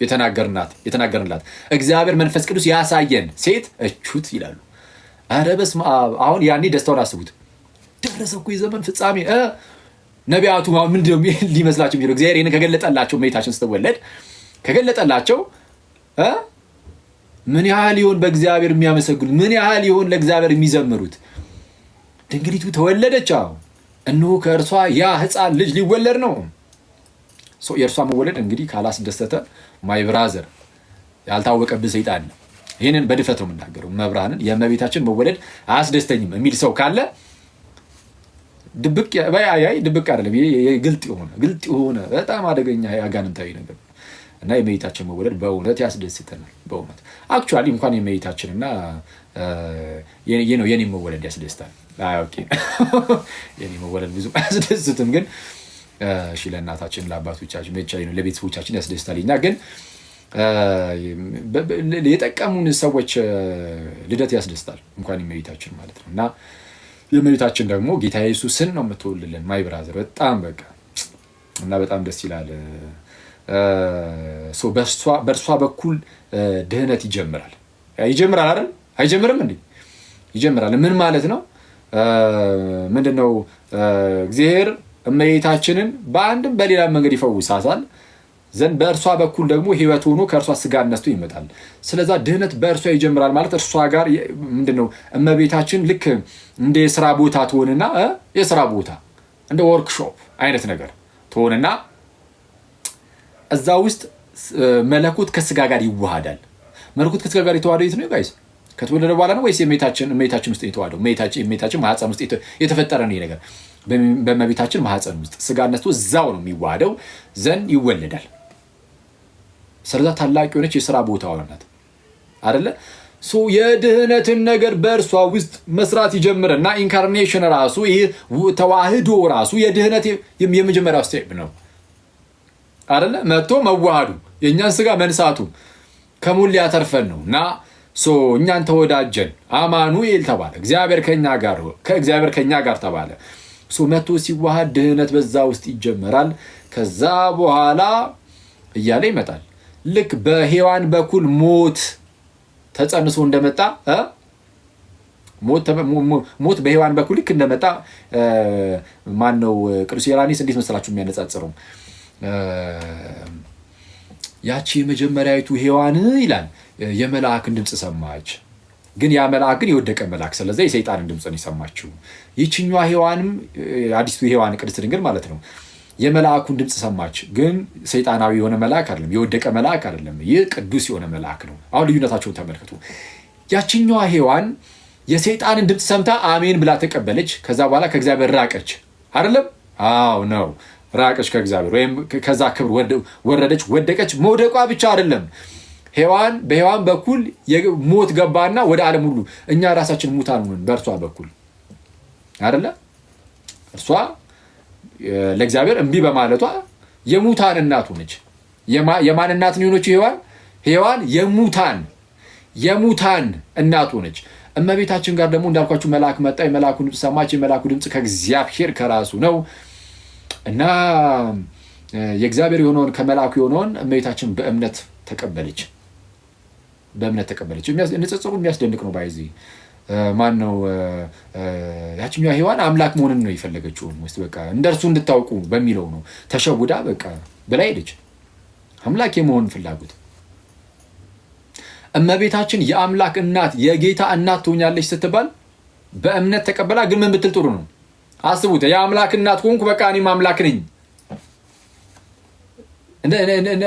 የተናገርንላት እግዚአብሔር መንፈስ ቅዱስ ያሳየን ሴት እቹት ይላሉ። ኧረ በስመ አብ! አሁን ያኔ ደስታውን አስቡት። ደረሰ እኮ የዘመን ፍጻሜ። ነቢያቱ ምንድነው ሊመስላቸው የሚለው? እግዚአብሔር ይህን ከገለጠላቸው እመቤታችን ስትወለድ ከገለጠላቸው ምን ያህል ይሆን በእግዚአብሔር የሚያመሰግኑት? ምን ያህል ይሆን ለእግዚአብሔር የሚዘምሩት? ድንግሊቱ ተወለደች። እነሆ ከእርሷ ያ ሕፃን ልጅ ሊወለድ ነው። የእርሷ መወለድ እንግዲህ ካላስደሰተ ማይ ብራዘር ያልታወቀብህ ሰይጣን ነው። ይህንን በድፍረት ነው የምናገረው። መብርሃንን የእመቤታችን መወለድ አያስደስተኝም የሚል ሰው ካለ ድብቅ አይደለም፣ ግልጥ የሆነ በጣም አደገኛ አጋንንታዊ ነገር እና የእመቤታችን መወለድ በእውነት ያስደስተናል። በእውነት አክቹዋሊ እንኳን የእመቤታችንና የኔ መወለድ ያስደስታል። የኔ መወለድ ብዙ አያስደስትም፣ ግን እሺ ለእናታችን ለአባቶቻችን ብቻ ለቤተሰቦቻችን ያስደስታል። እኛ ግን የጠቀሙን ሰዎች ልደት ያስደስታል፣ እንኳን የእመቤታችን ማለት ነው። እና የእመቤታችን ደግሞ ጌታ ኢየሱስን ነው የምትወልልን ማይ ብራዘር። በጣም በቃ እና በጣም ደስ ይላል። በእርሷ በኩል ድህነት ይጀምራል አይደል? አይጀምርም እንዴ? ይጀምራል። ምን ማለት ነው? ምንድነው? እግዚአብሔር እመቤታችንን በአንድም በሌላ መንገድ ይፈውሳታል ዘንድ በእርሷ በኩል ደግሞ ሕይወት ሆኖ ከእርሷ ስጋ ነስቶ ይመጣል። ስለዛ ድህነት በእርሷ ይጀምራል ማለት እርሷ ጋር ምንድነው? እመቤታችን ልክ እንደ የስራ ቦታ ትሆንና የስራ ቦታ እንደ ወርክሾፕ አይነት ነገር ትሆንና እዛ ውስጥ መለኮት ከስጋ ጋር ይዋሃዳል። መለኮት ከስጋ ጋር የተዋሃደው የት ነው ጋይስ? ከተወለደ በኋላ ነው ወይስ እመቤታችን ውስጥ የተዋሃደው? እመቤታችን ማህፀን ውስጥ የተፈጠረ ነው ነገር። በእመቤታችን ማህፀን ውስጥ ስጋ ነስቶ እዛው ነው የሚዋሃደው ዘንድ ይወለዳል። ስለዛ ታላቅ የሆነች የስራ ቦታ ናት አይደለ? የድህነትን ነገር በእርሷ ውስጥ መስራት ይጀምርና ኢንካርኔሽን ራሱ ይህ ተዋህዶ ራሱ የድህነት የመጀመሪያው ስቴፕ ነው አይደለ? መጥቶ መዋሃዱ የእኛን ስጋ መንሳቱ ከሙሉ ሊያተርፈን ነው እና እኛን ተወዳጀን፣ አማኑኤል ተባለ፣ እግዚአብሔር ከኛ ጋር ተባለ። መጥቶ ሲዋሃድ ድህነት በዛ ውስጥ ይጀመራል። ከዛ በኋላ እያለ ይመጣል። ልክ በሔዋን በኩል ሞት ተጸንሶ እንደመጣ ሞት በሔዋን በኩል ልክ እንደመጣ ማን ነው ቅዱስ ዮሐንስ እንዴት መሰላችሁ የሚያነጻጽረው? ያቺ የመጀመሪያዊቱ ሔዋን ይላል የመልአክን ድምፅ ሰማች። ግን ያ መልአክ ግን የወደቀ መልአክ፣ ስለዚህ የሰይጣንን ድምፅ ነው የሰማችው። ይችኛዋ ሔዋንም አዲስቱ ሔዋን ቅድስት ድንግል ማለት ነው የመልአኩን ድምፅ ሰማች። ግን ሰይጣናዊ የሆነ መልአክ አይደለም፣ የወደቀ መልአክ አይደለም። ይህ ቅዱስ የሆነ መልአክ ነው። አሁን ልዩነታቸውን ተመልከቱ። ያችኛዋ ሔዋን የሰይጣንን ድምፅ ሰምታ አሜን ብላ ተቀበለች። ከዛ በኋላ ከእግዚአብሔር ራቀች አይደለም? አዎ ነው፣ ራቀች ከእግዚአብሔር፣ ወይም ከዛ ክብር ወረደች፣ ወደቀች። መውደቋ ብቻ አይደለም፣ በሔዋን በኩል ሞት ገባና ወደ ዓለም ሁሉ እኛ ራሳችን ሙታን ሆነን በእርሷ በኩል አይደለ? እርሷ ለእግዚአብሔር እምቢ በማለቷ የሙታን እናት ሆነች። የማን እናት ሆነች? ሔዋን የሙታን እናት ሆነች። እመቤታችን ጋር ደግሞ እንዳልኳችሁ መልአክ መጣ። የመልአኩን ድምፅ ሰማች። የመልአኩ ድምፅ ከእግዚአብሔር ከራሱ ነው እና የእግዚአብሔር የሆነውን ከመልአኩ የሆነውን እመቤታችን በእምነት ተቀበለች። ንጽጽሩ የሚያስደንቅ ነው። ባይዚ ማን ነው? ያችኛዋ ሔዋን አምላክ መሆንን ነው የፈለገችው። ውስጥ በቃ እንደርሱ እንድታውቁ በሚለው ነው ተሸውዳ በቃ ብላ ሄደች። አምላክ የመሆን ፍላጎት። እመቤታችን የአምላክ እናት የጌታ እናት ትሆኛለች ስትባል በእምነት ተቀበላ። ግን ምን ብትል ጥሩ ነው? አስቡት። የአምላክ እናት ሆንኩ በቃ እኔም አምላክ ነኝ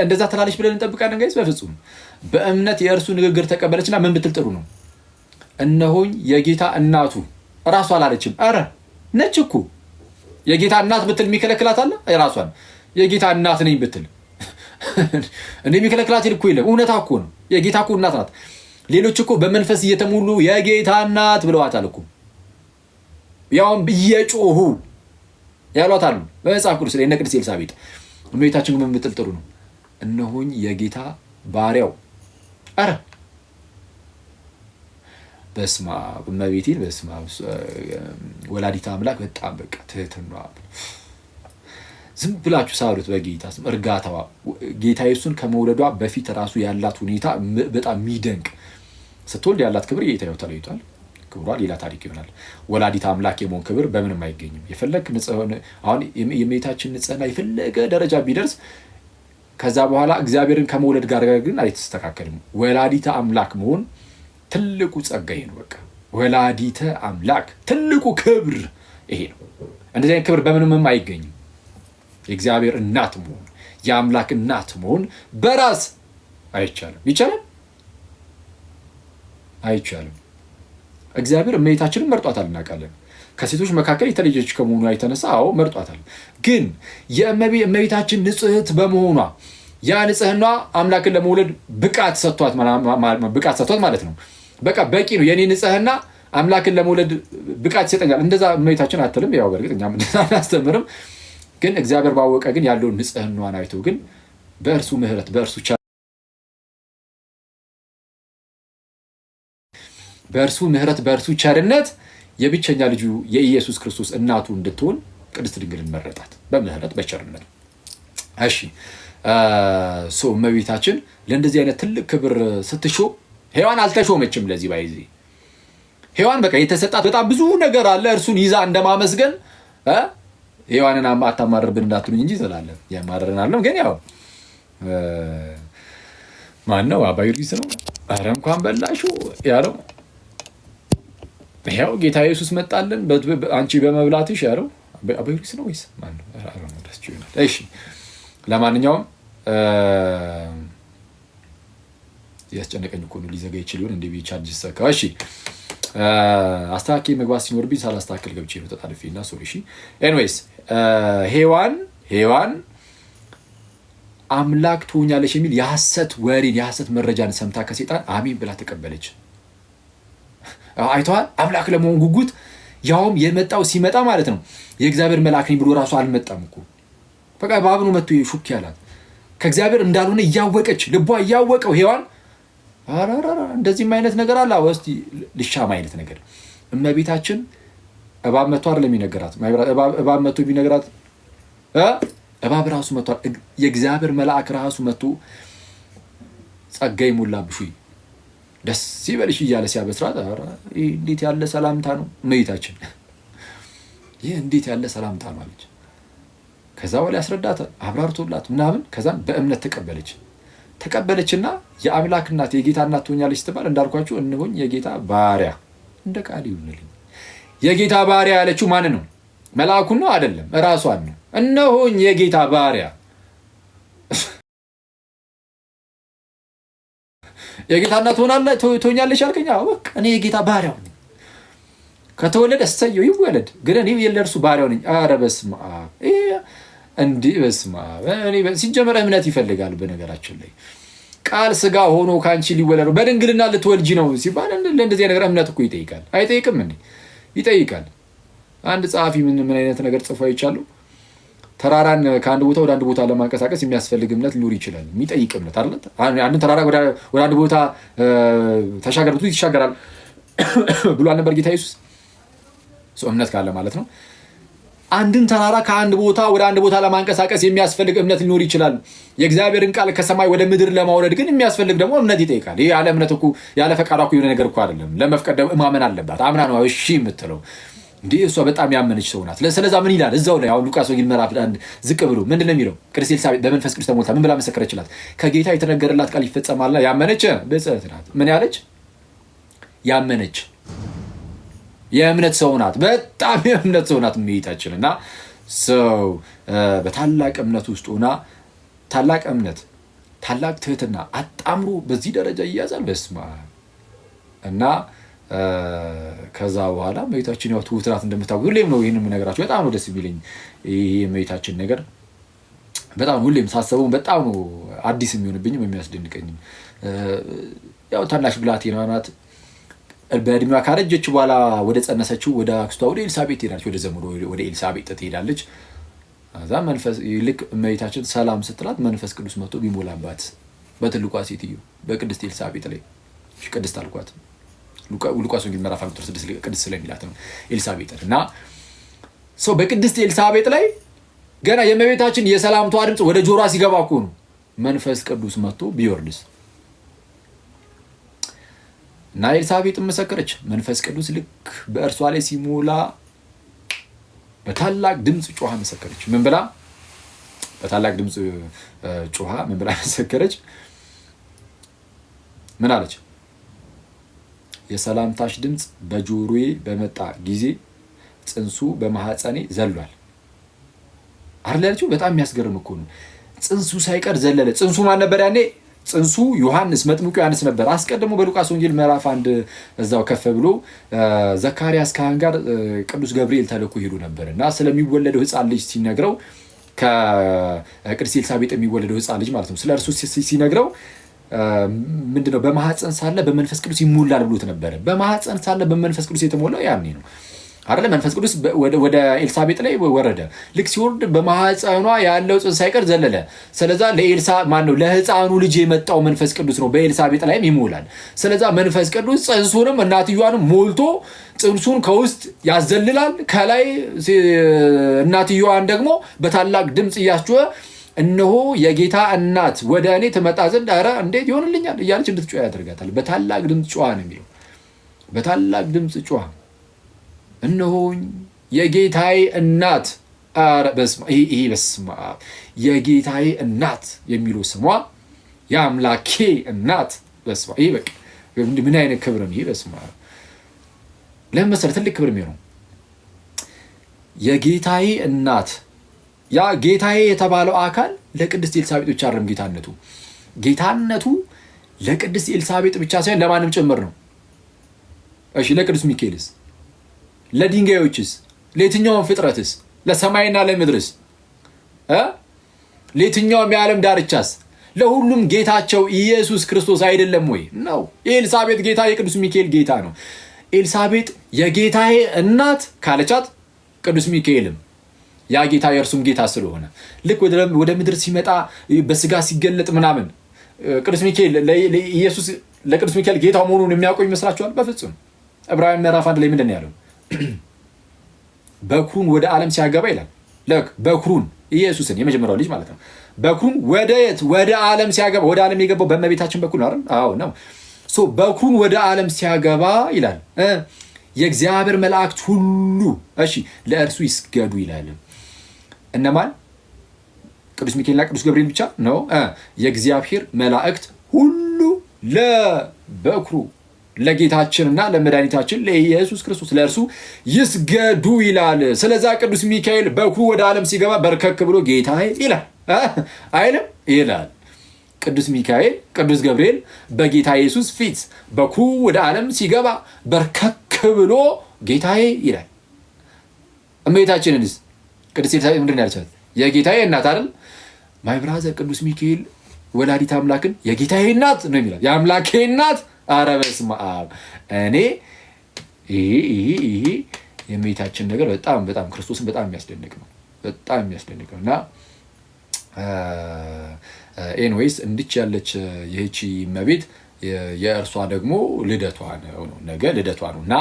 እንደዛ ትላለች ብለን እንጠብቃለን ጋይስ? በፍጹም። በእምነት የእርሱ ንግግር ተቀበለችና ምን ብትል ጥሩ ነው? እነሆኝ የጌታ እናቱ። እራሷ አላለችም። አረ ነች እኮ የጌታ እናት ብትል የሚከለክላት አለ? ራሷን የጌታ እናት ነኝ ብትል እንደ የሚከለክላት እኮ የለም። እውነታ እኮ ነው። የጌታ እኮ እናት ናት። ሌሎች እኮ በመንፈስ እየተሞሉ የጌታ እናት ብለዋታል እኮ፣ ያውም እየጮሁ ያሏታል በመጽሐፍ ቅዱስ ላይ እነ ቅድስት ኤልሳቤጥ። እመቤታችን ምን ብትል ጥሩ ነው? እነሆኝ የጌታ ባሪያው። አረ በስመ አብ እመቤቴን በስመ አብ ወላዲተ አምላክ በጣም በቃ ትህትና ዝም ብላችሁ ሳሉት በጌታ ስም እርጋታዋ ጌታ ኢየሱስን ከመውለዷ በፊት ራሱ ያላት ሁኔታ በጣም የሚደንቅ ስትወልድ ያላት ክብር ጌታ ይወጣ ተለይቷል። ክብሯ ሌላ ታሪክ ይሆናል። ወላዲተ አምላክ የመሆን ክብር በምንም አይገኝም። የፈለክ ንጽህና አሁን የእመቤታችን ንጽህና የፈለገ ደረጃ ቢደርስ ከዛ በኋላ እግዚአብሔርን ከመውለድ ጋር ግን አይተስተካከልም። ወላዲተ አምላክ መሆን ትልቁ ጸጋዬ ነው። በቃ ወላዲተ አምላክ ትልቁ ክብር ይሄ ነው። እንደዚህ አይነት ክብር በምንም አይገኝም። የእግዚአብሔር እናት መሆን የአምላክ እናት መሆን በራስ አይቻልም። ይቻላል? አይቻልም። እግዚአብሔር እመቤታችንን መርጧታል እናውቃለን። ከሴቶች መካከል የተለየች ከመሆኗ የተነሳ አዎ መርጧታል። ግን የእመቤታችን ንጽሕት በመሆኗ ያ ንጽሕና አምላክን ለመውለድ ብቃት ሰጥቷት ማለት ነው። በቃ በቂ ነው። የኔ ንጽሕና አምላክን ለመውለድ ብቃት ይሰጠኛል። እንደዛ እመቤታችን አትልም። ያው በእርግጥ እኛም እንደዛ አናስተምርም። ግን እግዚአብሔር ባወቀ ግን ያለውን ንጽሕናዋን አይቶ ግን በእርሱ ምሕረት በእርሱ ቸርነት የብቸኛ ልጁ የኢየሱስ ክርስቶስ እናቱ እንድትሆን ቅድስት ድንግልን መረጣት በምህረት በቸርነት። እሺ እመቤታችን ለእንደዚህ አይነት ትልቅ ክብር ስትሾም ሔዋን አልተሾመችም። ለዚህ ባይዚ ሔዋን በቃ የተሰጣት በጣም ብዙ ነገር አለ። እርሱን ይዛ እንደማመስገን ሔዋንን አታማርብን እንዳትሉኝ እንጂ ዘላለም ያማረናለም። ግን ያው ማን ነው አባ ጊዮርጊስ ነው ኧረ እንኳን በላሽው ያለው። ይኸው ጌታ ኢየሱስ መጣልን አንቺ በመብላትሽ ያለው አባ ጊዮርጊስ ነው ወይስ ማን ነው? እሺ ለማንኛውም ያስጨነቀኝ እኮ ነው። ሊዘጋ ይችል ይሆን እንዴ ቢቻርጅ ሰካው። እሺ አስተካክዬ መግባት ሲኖርብኝ ሳላስተካክል ገብቼ ነው ተጣልፌና ሶሪ። እሺ ኤኒዌይስ ሔዋን አምላክ ትሆኛለሽ የሚል የሐሰት ወሬን የሐሰት መረጃን ሰምታ ከሴጣን አሜን ብላ ተቀበለች። አይተዋል። አምላክ ለመሆን ጉጉት ያውም የመጣው ሲመጣ ማለት ነው የእግዚአብሔር መልአክ ነኝ ብሎ ራሱ አልመጣም እኮ በቃ ባብኑ መጥቶ ሹክ ያላት ከእግዚአብሔር እንዳልሆነ እያወቀች ልቧ እያወቀው ሔዋን እንደዚህም አይነት ነገር አለ እስቲ ልሻማ አይነት ነገር እመቤታችን እባብ መጥቶ አይደለም የሚነገራት እባብ መጥቶ ቢነገራት እባብ ራሱ መጥቶ የእግዚአብሔር መልአክ ራሱ መጥቶ ጸጋይ ሞላብሽ ደስ ይበልሽ እያለ ሲያበስራት እንዴት ያለ ሰላምታ ነው እመቤታችን ይህ እንዴት ያለ ሰላምታ ነው አለች። ከዛ በኋላ ያስረዳት አብራርቶላት ምናምን ከዛም በእምነት ተቀበለችና የአምላክ እናት የጌታ እናት ትሆኛለች ስትባል እንዳልኳችሁ እነሆኝ የጌታ ባሪያ እንደ ቃል ይሁንልኝ። የጌታ ባሪያ ያለችው ማን ነው? መልአኩን ነው አይደለም፣ እራሷን ነው። እነሆኝ የጌታ ባሪያ የጌታ እናት ትሆኛለች ያልከኝ በቃ እኔ የጌታ ባሪያው ነኝ። ከተወለደ እሰየው ይወለድ፣ ግን እኔ የለርሱ ባሪያው ነኝ። ኧረ በስመ አብ እንዲህ በስመ አብ። ሲጀመር እምነት ይፈልጋል። በነገራችን ላይ ቃል ስጋ ሆኖ ከአንቺ ሊወለድ በድንግልና ልትወልጂ ነው ሲባል ለእንደዚህ ነገር እምነት እኮ ይጠይቃል። አይጠይቅም እንዴ? ይጠይቃል። አንድ ጸሐፊ ምን አይነት ነገር ጽፎ አይቻለሁ። ተራራን ከአንድ ቦታ ወደ አንድ ቦታ ለማንቀሳቀስ የሚያስፈልግ እምነት ሊኖር ይችላል። የሚጠይቅ እምነት አይደል? አንድን ተራራ ወደ አንድ ቦታ ተሻገር ብትሉት ይሻገራል ብሏል ነበር ጌታ ኢየሱስ። እምነት ካለ ማለት ነው። አንድን ተራራ ከአንድ ቦታ ወደ አንድ ቦታ ለማንቀሳቀስ የሚያስፈልግ እምነት ሊኖር ይችላል። የእግዚአብሔርን ቃል ከሰማይ ወደ ምድር ለማውረድ ግን የሚያስፈልግ ደግሞ እምነት ይጠይቃል። ይህ ያለ እምነት እኮ ያለ ፈቃዷ እኮ የሆነ ነገር እኮ አይደለም። ለመፍቀድ ማመን አለባት። አምና ነው እሺ የምትለው። እንዲህ እሷ በጣም ያመነች ሰው ናት። ስለዛ ምን ይላል እዛው ላይ አሁን ሉቃስ ወንጌል ምዕራፍ 1 ዝቅ ብሎ ምንድን ነው የሚለው? ቅድስት ኤልሳቤጥ በመንፈስ ቅዱስ ተሞልታ ምን ብላ መሰከረችላት? ከጌታ የተነገረላት ቃል ይፈጸማልና ያመነች ብፅዕት ናት። ምን ያለች? ያመነች የእምነት ሰው ናት። በጣም የእምነት ሰው ናት እመቤታችን። እና ሰው በታላቅ እምነት ውስጥ ሆና ታላቅ እምነት ታላቅ ትህትና አጣምሮ በዚህ ደረጃ ይያዛል። በስመ አብ። እና ከዛ በኋላ እመቤታችን ያው ትሁት ናት እንደምታውቁ። ሁሌም ነው ይህን የምነግራችሁ። በጣም ነው ደስ የሚለኝ ይሄ የእመቤታችን ነገር። በጣም ሁሌም ሳስበው በጣም ነው አዲስ የሚሆንብኝም የሚያስደንቀኝም። ያው ታናሽ ብላቴና ናት። በእድሜዋ ካረጀች በኋላ ወደ ጸነሰችው ወደ አክስቷ ወደ ኤልሳቤጥ ትሄዳለች። ወደ ዘመዶ ወደ ኤልሳቤጥ ትሄዳለች። እዛ መንፈስ ልክ እመቤታችን ሰላም ስትላት መንፈስ ቅዱስ መጥቶ ቢሞላባት በትልቋ ሴትዮ በቅድስት ኤልሳቤጥ ላይ ቅድስት አልኳት። ሉቃስ ወንጌል ምዕራፍ 6 ቅድስት ስለሚላት ነው ኤልሳቤጥን። እና ሰው በቅድስት ኤልሳቤጥ ላይ ገና የእመቤታችን የሰላምቷ ድምፅ ወደ ጆሯ ሲገባ እኮ ነው መንፈስ ቅዱስ መጥቶ ቢወርድስ። እና ኤልሳቤጥ መሰከረች። መንፈስ ቅዱስ ልክ በእርሷ ላይ ሲሞላ በታላቅ ድምፅ ጮሃ መሰከረች። ምን ብላ? በታላቅ ድምፅ ጮሃ ምን ብላ መሰከረች? ምን አለች? የሰላምታሽ ድምፅ በጆሮዬ በመጣ ጊዜ ጽንሱ በማህፀኔ ዘሏል። አይደል ያለችው? በጣም የሚያስገርም እኮ ነው። ጽንሱ ሳይቀር ዘለለ። ጽንሱ ማን ነበር ያኔ? ጽንሱ ዮሐንስ መጥምቁ ዮሐንስ ነበር። አስቀድሞ በሉቃስ ወንጌል ምዕራፍ 1 እዛው ከፍ ብሎ ዘካርያስ ካህን ጋር ቅዱስ ገብርኤል ተልኮ ሄዱ ነበር እና ስለሚወለደው ሕፃን ልጅ ሲነግረው ከቅድስት ኤልሳቤጥ የሚወለደው ሕፃን ልጅ ማለት ነው። ስለ እርሱ ሲነግረው ምንድነው በማህፀን ሳለ በመንፈስ ቅዱስ ይሞላል ብሎት ነበር። በማህፀን ሳለ በመንፈስ ቅዱስ የተሞላው ያኔ ነው አይደለ? መንፈስ ቅዱስ ወደ ኤልሳቤጥ ላይ ወረደ። ልክ ሲወርድ በማህፀኗ ያለው ጽንስ ሳይቀር ዘለለ። ስለዛ ለሕፃኑ ልጅ የመጣው መንፈስ ቅዱስ ነው በኤልሳቤጥ ላይም ይሞላል። ስለዛ መንፈስ ቅዱስ ጽንሱንም እናትየዋንም ሞልቶ ጽንሱን ከውስጥ ያዘልላል። ከላይ እናትየዋን ደግሞ በታላቅ ድምፅ እያስጮኸ እነሆ የጌታ እናት ወደ እኔ ትመጣ ዘንድ ኧረ እንዴት ይሆንልኛል እያለች እንድትጮህ ያደርጋታል። በታላቅ ድምፅ ጮኸ ነው የሚለው። በታላቅ ድምፅ ጮኸ እነሆኝ የጌታዬ እናት። ኧረ በስመ አብ የጌታዬ እናት የሚለው ስሟ የአምላኬ እናት። በስመ አብ ይሄ በቃ ምን አይነት ክብር ነው ይሄ! በስመ አብ ለምን መሰለህ ትልቅ ክብር የሚሆነው የጌታዬ እናት። ያ ጌታዬ የተባለው አካል ለቅድስት ኤልሳቤጥ ብቻ አይደለም ጌታነቱ። ጌታነቱ ለቅድስት ኤልሳቤጥ ብቻ ሳይሆን ለማንም ጭምር ነው። እሺ ለቅዱስ ሚካኤልስ? ለድንጋዮችስ? ለየትኛውም ፍጥረትስ? ለሰማይና ለምድርስ? ለየትኛውም የዓለም ዳርቻስ? ለሁሉም ጌታቸው ኢየሱስ ክርስቶስ አይደለም ወይ? ነው። የኤልሳቤጥ ጌታ የቅዱስ ሚካኤል ጌታ ነው። ኤልሳቤጥ የጌታዬ እናት ካለቻት ቅዱስ ሚካኤልም ያ ጌታ የእርሱም ጌታ ስለሆነ ልክ ወደ ምድር ሲመጣ በስጋ ሲገለጥ ምናምን ቅዱስ ሚካኤል ኢየሱስ ለቅዱስ ሚካኤል ጌታው መሆኑን የሚያውቁ ይመስላችኋል? በፍጹም። ዕብራውያን ምዕራፍ 1 ላይ ምንድን ነው ያለው? በኩሩን ወደ ዓለም ሲያገባ ይላል። በኩሩን ኢየሱስን የመጀመሪያው ልጅ ማለት ነው። በኩሩን ወደ ዓለም ሲያገባ፣ ወደ ዓለም የገባው በእመቤታችን በኩል ነው አይደል? አዎ ነው። በኩሩን ወደ ዓለም ሲያገባ ይላል የእግዚአብሔር መላእክት ሁሉ እሺ ለእርሱ ይስገዱ ይላል። እነማን? ቅዱስ ሚካኤልና ቅዱስ ገብርኤል ብቻ ነው? የእግዚአብሔር መላእክት ሁሉ ለበኩሩ ለጌታችንና ለመድኃኒታችን ለኢየሱስ ክርስቶስ ለእርሱ ይስገዱ ይላል። ስለዛ ቅዱስ ሚካኤል በኩሩ ወደ ዓለም ሲገባ በርከክ ብሎ ጌታዬ ይላል አይልም? ይላል። ቅዱስ ሚካኤል ቅዱስ ገብርኤል በጌታ ኢየሱስ ፊት በኩሩ ወደ ዓለም ሲገባ በርከክ ብሎ ጌታዬ ይላል። እመቤታችንንስ ቅድስት ኤልሳቤጥ ምንድን ያለቻት? የጌታዬ እናት አይደል? ማይ ብራዘር ቅዱስ ሚካኤል ወላዲተ አምላክን የጌታዬ እናት ነው የሚላት። የአምላኬ እናት። ኧረ በስመ አብ። እኔ ይሄ የእመቤታችን ነገር በጣም በጣም ክርስቶስን በጣም የሚያስደንቅ ነው። በጣም የሚያስደንቅ ነው። እና ኤንዌይስ እንድች ያለች ይህቺ እመቤት የእርሷ ደግሞ ልደቷ ነው፣ ነገ ልደቷ ነው። እና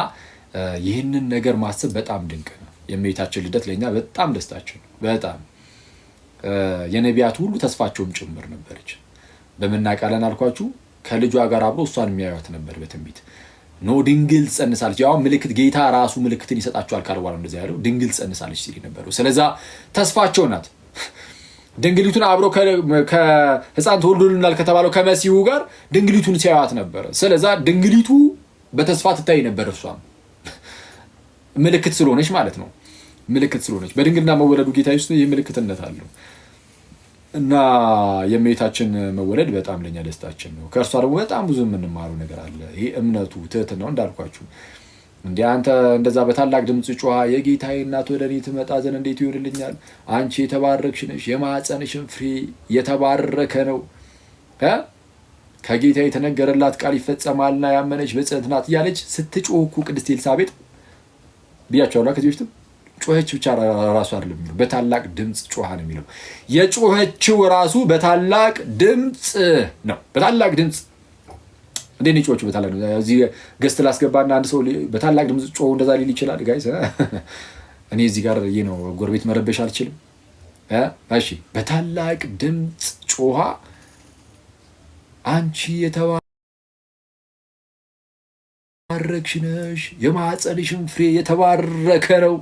ይህንን ነገር ማሰብ በጣም ድንቅ ነው። የእመቤታችን ልደት ለእኛ በጣም ደስታችን ነው። በጣም የነቢያት ሁሉ ተስፋቸውም ጭምር ነበረች። በምናቃለን አልኳችሁ ከልጇ ጋር አብሮ እሷን የሚያዩት ነበር በትንቢት ኖ ድንግል ጸንሳለች። ያው ምልክት ጌታ ራሱ ምልክትን ይሰጣቸዋል ካለ በኋላ እንደዚያ ያለው ድንግል ጸንሳለች ሲል ነበረው። ስለዛ ተስፋቸው ናት። ድንግሊቱን አብሮ ከሕፃን ተወልዶልናል ከተባለው ከመሲሁ ጋር ድንግሊቱን ሲያዩት ነበረ። ስለዛ ድንግሊቱ በተስፋ ትታይ ነበር። እሷም ምልክት ስለሆነች ማለት ነው። ምልክት ስለሆነች በድንግልና መወለዱ ጌታ ኢየሱስ ይህ ምልክትነት አለው እና የእመቤታችን መወለድ በጣም ለኛ ደስታችን ነው። ከእርሷ ደግሞ በጣም ብዙ የምንማረው ነገር አለ። ይህ እምነቱ ትህትናው እንዳልኳችሁ እንደ አንተ እንደዛ በታላቅ ድምፅ ጮኻ የጌታዬ እናት ወደ እኔ ትመጣ ዘንድ እንዴት ይሆንልኛል? አንቺ የተባረክሽ ነሽ፣ የማኅፀንሽን ፍሬ የተባረከ ነው፣ ከጌታ የተነገረላት ቃል ይፈጸማልና ያመነች ብፅዕት ናት እያለች ስትጮህ እኮ ቅድስት ኤልሳቤጥ ብያቸዋለሁ ከዚህ በፊትም ጮኸች ብቻ ራሱ አይደለም የሚለው በታላቅ ድምፅ ጮኻ ነው የሚለው። የጮኸችው ራሱ በታላቅ ድምፅ ነው። በታላቅ ድምፅ እንዴ ነው ጮቹ በታላቅ እዚህ ገስት ላስገባና አንድ ሰው በታላቅ ድምጽ ጮው እንደዛ ሊል ይችላል ጋይስ እኔ እዚህ ጋር ነው ጎረቤት መረበሽ አልችልም እሺ በታላቅ ድምጽ ጮሃ አንቺ የተባረክሽ ነሽ የማኅፀንሽም ፍሬ የተባረከ ነው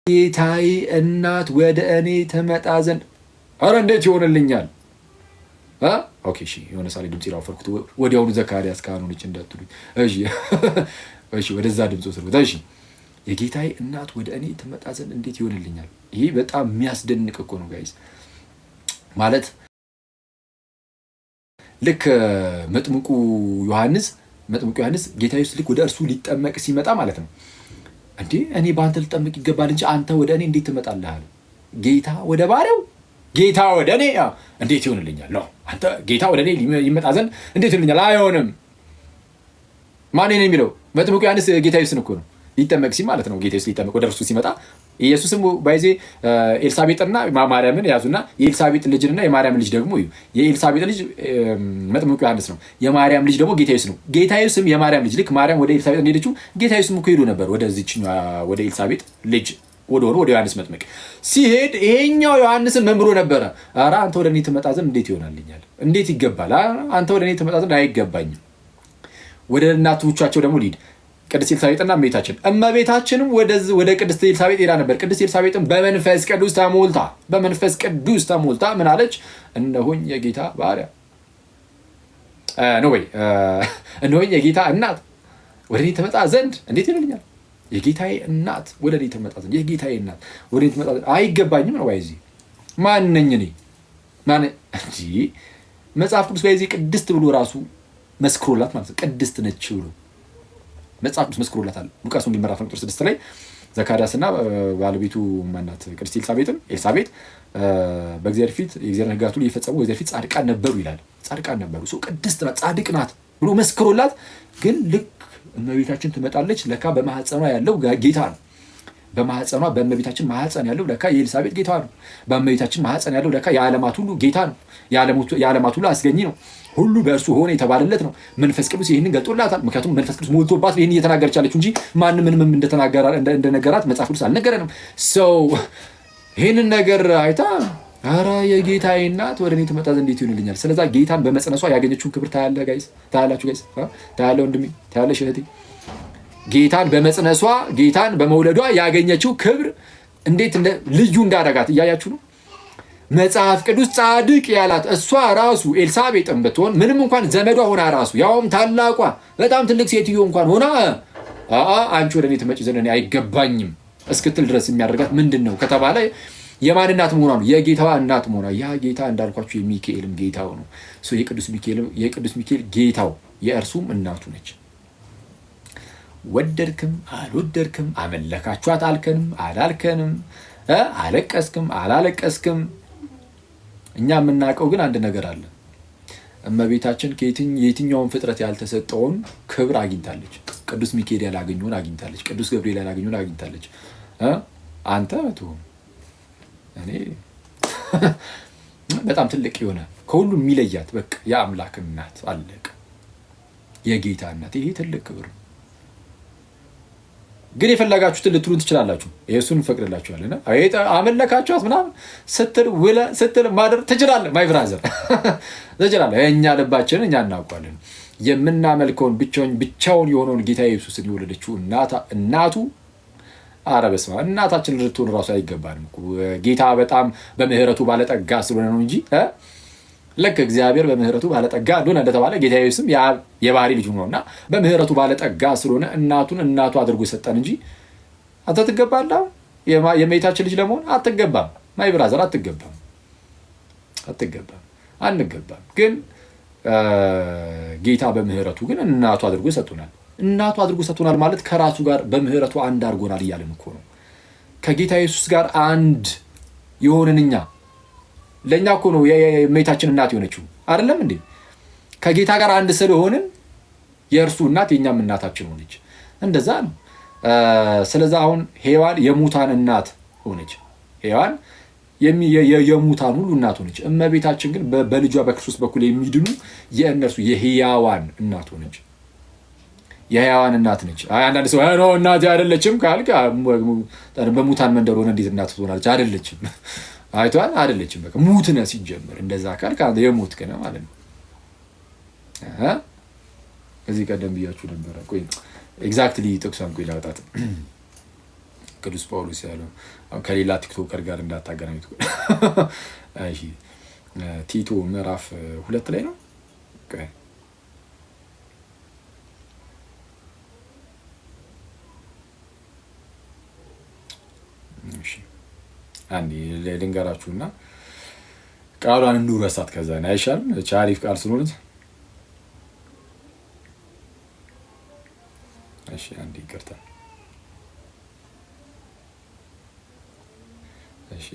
የጌታዬ እናት ወደ እኔ ትመጣ ዘንድ አረ እንዴት ይሆንልኛል ኦኬ እሺ የሆነ ሳለ ድምጽ ይራፈርኩት ወዲያውኑ ዘካርያስ ካህኑንች እንዳትሉኝ እሺ እሺ ወደዛ ድምጽ ወሰድኩት እሺ የጌታዬ እናት ወደ እኔ ትመጣ ዘንድ እንዴት ይሆንልኛል ይሄ በጣም የሚያስደንቅ እኮ ነው ጋይስ ማለት ልክ መጥምቁ ዮሐንስ ጌታ ኢየሱስ ልክ ወደ እርሱ ሊጠመቅ ሲመጣ ማለት ነው እንዴ እኔ በአንተ ልጠመቅ ይገባል እንጂ አንተ ወደ እኔ እንዴት ትመጣለህ ጌታ ወደ ባሪያው ጌታ ወደ እኔ እንዴት ይሆንልኛል ነው አንተ ጌታ ወደ እኔ ይመጣ ዘንድ እንዴት ይሆንልኛል አይሆንም ማን ነው የሚለው መጥምቁ ዮሐንስ ጌታ ኢየሱስን እኮ ነው ሊጠመቅ ሲል ማለት ነው ጌታ ኢየሱስ ሊጠመቅ ወደ እርሱ ሲመጣ ኢየሱስም ባይዜ ኤልሳቤጥና ማርያምን ያዙና የኤልሳቤጥ ልጅና የማርያም ልጅ ደግሞ የኤልሳቤጥ ልጅ መጥምቁ ዮሐንስ ነው የማርያም ልጅ ደግሞ ጌታ ኢየሱስ ነው ጌታ ኢየሱስም የማርያም ልጅ ልክ ማርያም ወደ ኤልሳቤጥ እንደሄደችው ጌታ ኢየሱስም እኮ ሄዶ ነበር ወደዚህኛው ወደ ኤልሳቤጥ ልጅ ወደ ዮሐንስ መጥምቅ ሲሄድ ይሄኛው ዮሐንስን ምን ብሎ ነበረ ኧረ አንተ ወደ እኔ ትመጣ ዘንድ እንዴት ይሆናልኛል እንዴት ይገባል አንተ ወደ እኔ ትመጣ ዘንድ አይገባኝም ወደ እናቶቻቸው ደግሞ ሊድ ቅድስት ኤልሳቤጥና እመቤታችንም ወደ ቅድስት ኤልሳቤጥ ሄዳ ነበር ቅድስት ኤልሳቤጥም በመንፈስ ቅዱስ ተሞልታ ምን አለች እነሆኝ የጌታ ባሪያ እነሆኝ የጌታ እናት ወደ እኔ ትመጣ ዘንድ እንዴት ይሆንልኛል የጌታዬ እናት ወደ እኔ ትመጣ ዘንድ የጌታዬ እናት ወደ እኔ ትመጣ ዘንድ አይገባኝም ነው ባይዚ ማን ነኝ እኔ ማን እንጂ መጽሐፍ ቅዱስ ባይዚ ቅድስት ብሎ ራሱ መስክሮላት ማለት ነው ቅድስት ነች ብሎ መጽሐፍ ቅዱስ መስክሮላታል ሉቃስ ወንጌል ምዕራፍ 6 ላይ ዘካርያስና ባለቤቱ ማናት ቅድስት ኤልሳቤጥ በእግዚአብሔር ፊት የእግዚአብሔር ሕግጋት ሁሉ እየፈጸሙ በእግዚአብሔር ፊት ጻድቃን ነበሩ ይላል ጻድቃን ነበሩ ሰው ቅድስት ናት ጻድቅ ናት ብሎ መስክሮላት ግን ልክ እመቤታችን ትመጣለች ለካ በማህፀኗ ያለው ጌታ ነው በማህፀኗ በእመቤታችን ማህፀን ያለው ለካ የኤልሳቤጥ ጌታ ነው በእመቤታችን ማህፀን ያለው ለካ የዓለማት ሁሉ ጌታ ነው የዓለማት ሁሉ አስገኚ ነው ሁሉ በእርሱ ሆነ የተባለለት ነው መንፈስ ቅዱስ ይህንን ገልጦላታል ምክንያቱም መንፈስ ቅዱስ ሞልቶባት ይህን እየተናገረች ያለችው እንጂ ማንም ምንም እንደነገራት መጽሐፍ ቅዱስ አልነገረንም ሰው ይህንን ነገር አይታ ኧረ የጌታዬ እናት ወደ እኔ ትመጣ ዘንድ እንዴት ይሆንልኛል ስለዛ ጌታን በመጽነሷ ያገኘችውን ክብር ታያላችሁ ጋይስ ታያለ ወንድሜ ታያለሽ እህቴ ጌታን በመጽነሷ ጌታን በመውለዷ ያገኘችው ክብር እንዴት ልዩ እንዳደረጋት እያያችሁ ነው መጽሐፍ ቅዱስ ጻድቅ ያላት እሷ ራሱ ኤልሳቤጥም ብትሆን ምንም እንኳን ዘመዷ ሆና ራሱ ያውም ታላቋ በጣም ትልቅ ሴትዮ እንኳን ሆና አንቺ ወደ እኔ ትመጪ ዘንድ እኔ አይገባኝም እስክትል ድረስ የሚያደርጋት ምንድን ነው ከተባለ የማን እናት መሆኗ ነው የጌታዋ እናት መሆኗ ያ ጌታ እንዳልኳችሁ የሚካኤልም ጌታው ነው የቅዱስ ሚካኤል ጌታው የእርሱም እናቱ ነች ወደድክም አልወደድክም አመለካችኋት አልከንም አላልከንም አለቀስክም አላለቀስክም እኛ የምናውቀው ግን አንድ ነገር አለ እመቤታችን የትኛውን ፍጥረት ያልተሰጠውን ክብር አግኝታለች ቅዱስ ሚካኤል ያላገኘውን አግኝታለች ቅዱስ ገብርኤል ያላገኘውን አግኝታለች አንተ ትሁን እኔ በጣም ትልቅ የሆነ ከሁሉ የሚለያት በቃ የአምላክ እናት አለቀ የጌታ እናት ይሄ ትልቅ ክብር ግን የፈለጋችሁትን ልትሉን ትችላላችሁ ኢየሱስን ፈቅድላችኋልና አመለካችኋት ምናምን ስትል ማደር ትችላለህ ማይ ብራዘር ትችላለህ እኛ ልባችንን እኛ እናውቃለን የምናመልከውን ብቻውን የሆነውን ጌታ ኢየሱስን የወለደችው እናቱ ኧረ በስመ አብ እናታችን ልትሆን ራሱ አይገባንም ጌታ በጣም በምህረቱ ባለጠጋ ስለሆነ ነው እንጂ ልክ እግዚአብሔር በምህረቱ ባለጠጋ እንደሆነ እንደተባለ ጌታ ኢየሱስም የባህሪ ልጅ ነውና በምህረቱ ባለጠጋ ስለሆነ እናቱ አድርጎ ሰጠን እንጂ አንተ ትገባለህ የእመቤታችን ልጅ ለመሆን አትገባም ማይ ብራዘር አትገባም አንገባም ግን ጌታ በምህረቱ ግን እናቱ አድርጎ ሰጥቶናል ማለት ከራሱ ጋር በምህረቱ አንድ አድርጎናል እያለን እኮ ነው ከጌታ ኢየሱስ ጋር አንድ የሆነንኛ ለኛ እኮ ነው የእመቤታችን እናት የሆነችው አይደለም እንዴ ከጌታ ጋር አንድ ስለሆንን የእርሱ እናት የኛም እናታችን ሆነች እንደዛ ነው ስለዚህ አሁን ሔዋን የሙታን እናት ሆነች ሔዋን የሙታን ሁሉ እናት ሆነች። እመቤታችን ግን በልጇ በክርስቶስ በኩል የሚድኑ የእነርሱ የሕያዋን እናት ሆነች። የሕያዋን እናት ነች። አንዳንድ ሰው ነው እናት አይደለችም ካልክ በሙታን መንደር ሆነ እንዴት እናት ትሆናለች? አይደለችም። አይቷል አይደለችም። በቃ ሙት ነህ ሲጀመር። እንደዛ ካልክ የሞትክ ነህ ማለት ነው። እዚህ ቀደም ብያችሁ ነበረ። ቆይ ኤግዛክትሊ ጥቅሷን ቆይ ላውጣት። ቅዱስ ጳውሎስ ያለው ከሌላ ቲክቶከር ጋር እንዳታገናኙት። እሺ ቲቶ ምዕራፍ 2 ላይ ነው። እሺ አንዴ ልንገራችሁና ቃሏን እንውረሳት። ከዛ ነው አይሻልም? እቺ አሪፍ ቃል ስለሆነች። እሺ አንዴ ይቅርታ። እሺ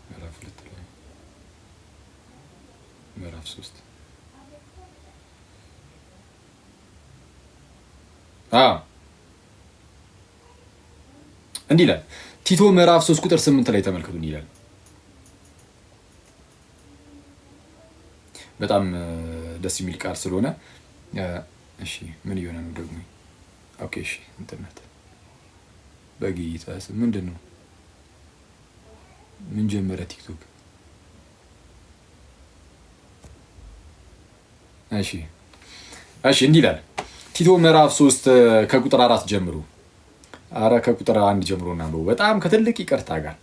ምዕራፍ 2 ላይ ምዕራፍ 3 እንዲህ ይላል። ቲቶ ምዕራፍ 3 ቁጥር 8 ላይ ተመልከቱ። እንዲህ ይላል። በጣም ደስ የሚል ቃል ስለሆነ እሺ ምን እየሆነ ነው ደግሞ? ኦኬ እሺ እንትናት በጌታ ስም ምንድን ነው? ምን ጀመረ ቲክቶክ? እሺ እንዲህ ይላል። ቲቶ ምዕራፍ 3 ከቁጥር 4 ጀምሮ ከቁጥር 1 ጀምሮ እናንበው። በጣም ከትልቅ ይቅርታ ጋር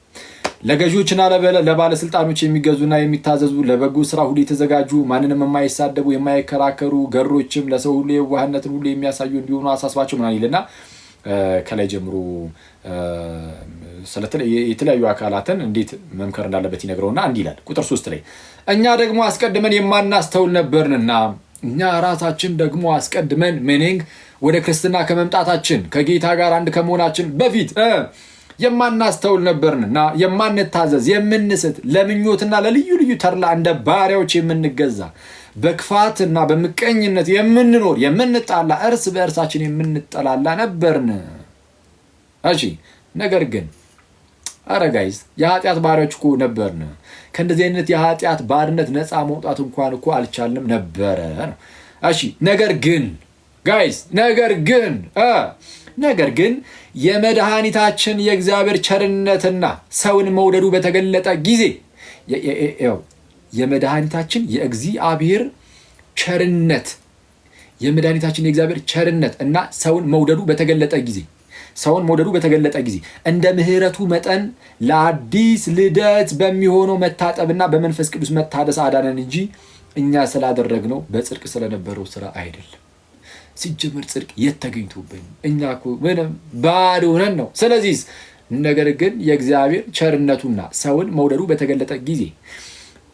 ለገዢዎችና ለባለስልጣኖች የሚገዙና የሚታዘዙ፣ ለበጎ ስራ ሁሉ የተዘጋጁ፣ ማንንም የማይሳደቡ፣ የማይከራከሩ፣ ገሮችም፣ ለሰው ሁሉ የዋህነትን ሁሉ የሚያሳዩ እንዲሆኑ አሳስባቸው ምናምን ይልና ከላይ ጀምሮ የተለያዩ አካላትን እንዴት መምከር እንዳለበት ይነግረውና እንዲህ ይላል። ቁጥር 3 ላይ እኛ ደግሞ አስቀድመን የማናስተውል ነበርንና እኛ ራሳችን ደግሞ አስቀድመን ሜኒንግ ወደ ክርስትና ከመምጣታችን ከጌታ ጋር አንድ ከመሆናችን በፊት የማናስተውል ነበርንና የማንታዘዝ፣ የምንስት፣ ለምኞትና ለልዩ ልዩ ተድላ እንደ ባሪያዎች የምንገዛ፣ በክፋትና በምቀኝነት የምንኖር፣ የምንጣላ፣ እርስ በእርሳችን የምንጠላላ ነበርን። እሺ ነገር ግን ጋይስ የኃጢአት ባሪያዎች እኮ ነበርን። ከእንደዚህ አይነት የኃጢአት ባርነት ነፃ መውጣት እንኳን እኮ አልቻልንም ነበረ ነው። እሺ ነገር ግን ጋይስ ነገር ግን የመድኃኒታችን የእግዚአብሔር ቸርነትና ሰውን መውደዱ በተገለጠ ጊዜ የመድኃኒታችን የእግዚአብሔር ቸርነት የእግዚአብሔር ቸርነት እና ሰውን መውደዱ በተገለጠ ጊዜ እንደ ምሕረቱ መጠን ለአዲስ ልደት በሚሆነው መታጠብና በመንፈስ ቅዱስ መታደስ አዳነን እንጂ እኛ ስላደረግነው በጽድቅ ስለነበረው ስራ አይደለም። ሲጀምር ጽድቅ የት ተገኝቶብን? እኛ እኮ ምንም ባዶ ነን ነው። ስለዚህ ነገር ግን የእግዚአብሔር ቸርነቱና ሰውን መውደዱ በተገለጠ ጊዜ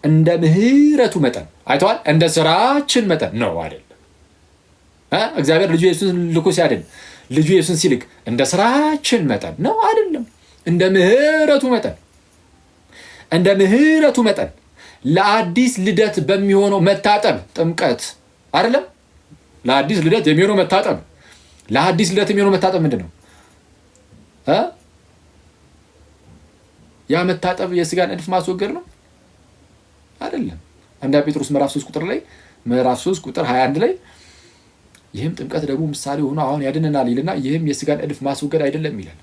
እንደ ምሕረቱ መጠን አይተዋል። እንደ ስራችን መጠን ነው አይደለም። እግዚአብሔር ልጁ ኢየሱስን ልኮ ሲያድን ልጁ ኢየሱስን ሲልክ እንደ ስራችን መጠን ነው አይደለም። እንደ ምሕረቱ መጠን ለአዲስ ልደት በሚሆነው መታጠብ ጥምቀት አይደለም። ለአዲስ ልደት የሚሆነው መታጠብ ምንድን ነው? ያ መታጠብ የስጋን እድፍ ማስወገድ ነው አይደለም። አንደኛ ጴጥሮስ ምዕራፍ 3 ቁጥር 21 ላይ ይህም ጥምቀት ደግሞ ምሳሌ ሆኖ አሁን ያድነናል ይልና ይህም የስጋን እድፍ ማስወገድ አይደለም ይላል።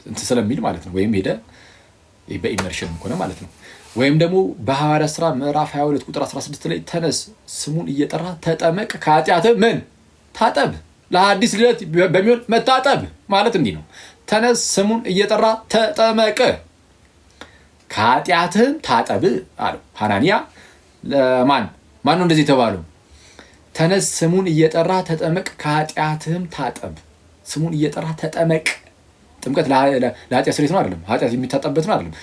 እንትን ስለሚል ማለት ነው። ወይም ሄደ በኢመርሽን ሆነ ማለት ነው። ወይም ደግሞ በሐዋርያት ሥራ ምዕራፍ 22 ቁጥር 16 ላይ ተነስ ስሙን እየጠራ ተጠመቅ ከኃጢአትህ ምን ታጠብ። ለአዲስ ልደት በሚሆን መታጠብ ማለት እንዲህ ነው። ተነስ ስሙን እየጠራ ተጠመቅ ከኃጢአትህም ታጠብ አለው ሐናንያ። ለማን ነው እንደዚህ የተባለው? ተነስ ስሙን እየጠራ ተጠመቅ ከኃጢአትህም ታጠብ። ስሙን እየጠራ ተጠመቅ። ጥምቀት ለኃጢአት ስርየት ነው አይደለም። ኃጢአት የሚታጠብበት ነው አይደለም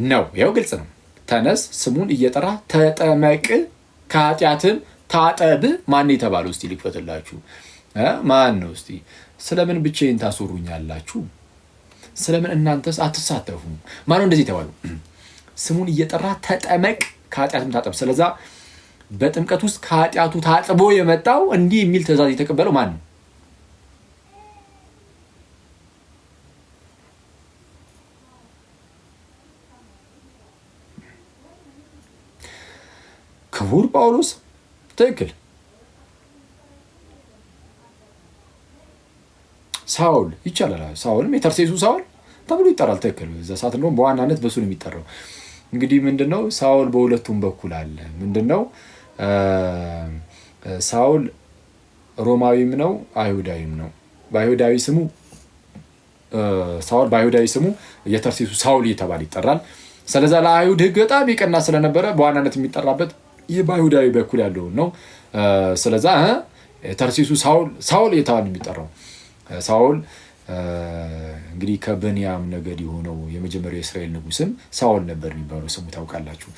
ነው። ያው ግልጽ ነው። ተነስ ስሙን እየጠራ ተጠመቅ ከኃጢአትህም ታጠብ። ማን የተባለው? እስቲ ልክፈትላችሁ። ማን ነው? እስቲ ስለምን ብቻዬን ታስወሩኛላችሁ? ስለምን እናንተስ አትሳተፉም? ማን ነው እንደዚህ የተባለው? ስሙን እየጠራ ተጠመቅ ከኃጢአትም ታጠብ። ስለዛ በጥምቀት ውስጥ ከኃጢአቱ ታጥቦ የመጣው እንዲህ የሚል ትእዛዝ የተቀበለው ማን ነው? ክቡር ጳውሎስ ትክክል። ሳውል ይቻላል። ሳውልም የተርሴሱ ሳውል ተብሎ ይጠራል። ትክክል። እዛ ሰዓት እንደውም በዋናነት በሱ ነው የሚጠራው። እንግዲህ ምንድነው ሳውል በሁለቱም በኩል አለ። ምንድነው ሳውል ሮማዊም ነው አይሁዳዊም ነው። በአይሁዳዊ ስሙ ሳውል በአይሁዳዊ ስሙ የተርሴሱ ሳውል እየተባለ ይጠራል። ስለዛ ለአይሁድ ሕግ በጣም ይቀና ስለነበረ በዋናነት የሚጠራበት ይህ በአይሁዳዊ በኩል ያለውን ነው። ስለዛ የተርሴሱ ሳውል እየተባለ የሚጠራው ሳውል እንግዲህ ከብንያም ነገድ የሆነው የመጀመሪያው የእስራኤል ንጉስም ሳውል ነበር የሚባለው ስሙ ታውቃላችሁ።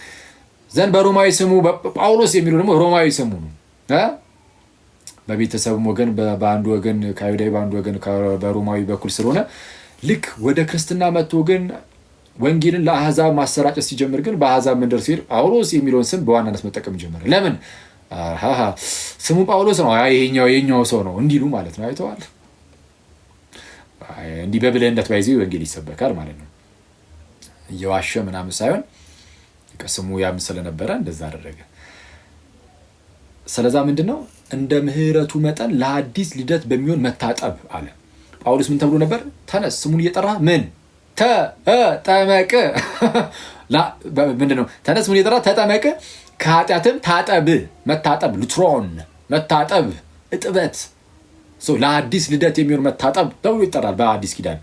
ዘንድ በሮማዊ ስሙ ጳውሎስ የሚለው ደግሞ ሮማዊ ስሙ ነው። በቤተሰብም ወገን በአንዱ ወገን ከአይሁዳዊ በአንዱ ወገን በሮማዊ በኩል ስለሆነ ልክ ወደ ክርስትና መጥቶ ግን ወንጌልን ለአሕዛብ ማሰራጨት ሲጀምር ግን በአሕዛብ መንደር ሲሄድ ጳውሎስ የሚለውን ስም በዋናነት መጠቀም ጀመረ። ለምን? ስሙ ጳውሎስ ነው፣ ይሄኛው የኛው ሰው ነው እንዲሉ ማለት ነው። አይተዋል። እንዲህ በብልህነት ባይዜ ወንጌል ይሰበካል ማለት ነው። እየዋሸ ምናምን ሳይሆን ስሙ ያም ስለነበረ እንደዛ አደረገ። ስለዛ ምንድነው እንደ ምሕረቱ መጠን ለአዲስ ልደት በሚሆን መታጠብ አለ። ጳውሎስ ምን ተብሎ ነበር? ተነስ፣ ስሙን እየጠራ ምን ተጠመቅ። ምንድነው? ተነስ፣ ስሙን እየጠራ ተጠመቅ፣ ከኃጢአትም ታጠብ። መታጠብ ሉትሮን፣ መታጠብ እጥበት፣ ለአዲስ ልደት የሚሆን መታጠብ ተብሎ ይጠራል። በአዲስ ኪዳን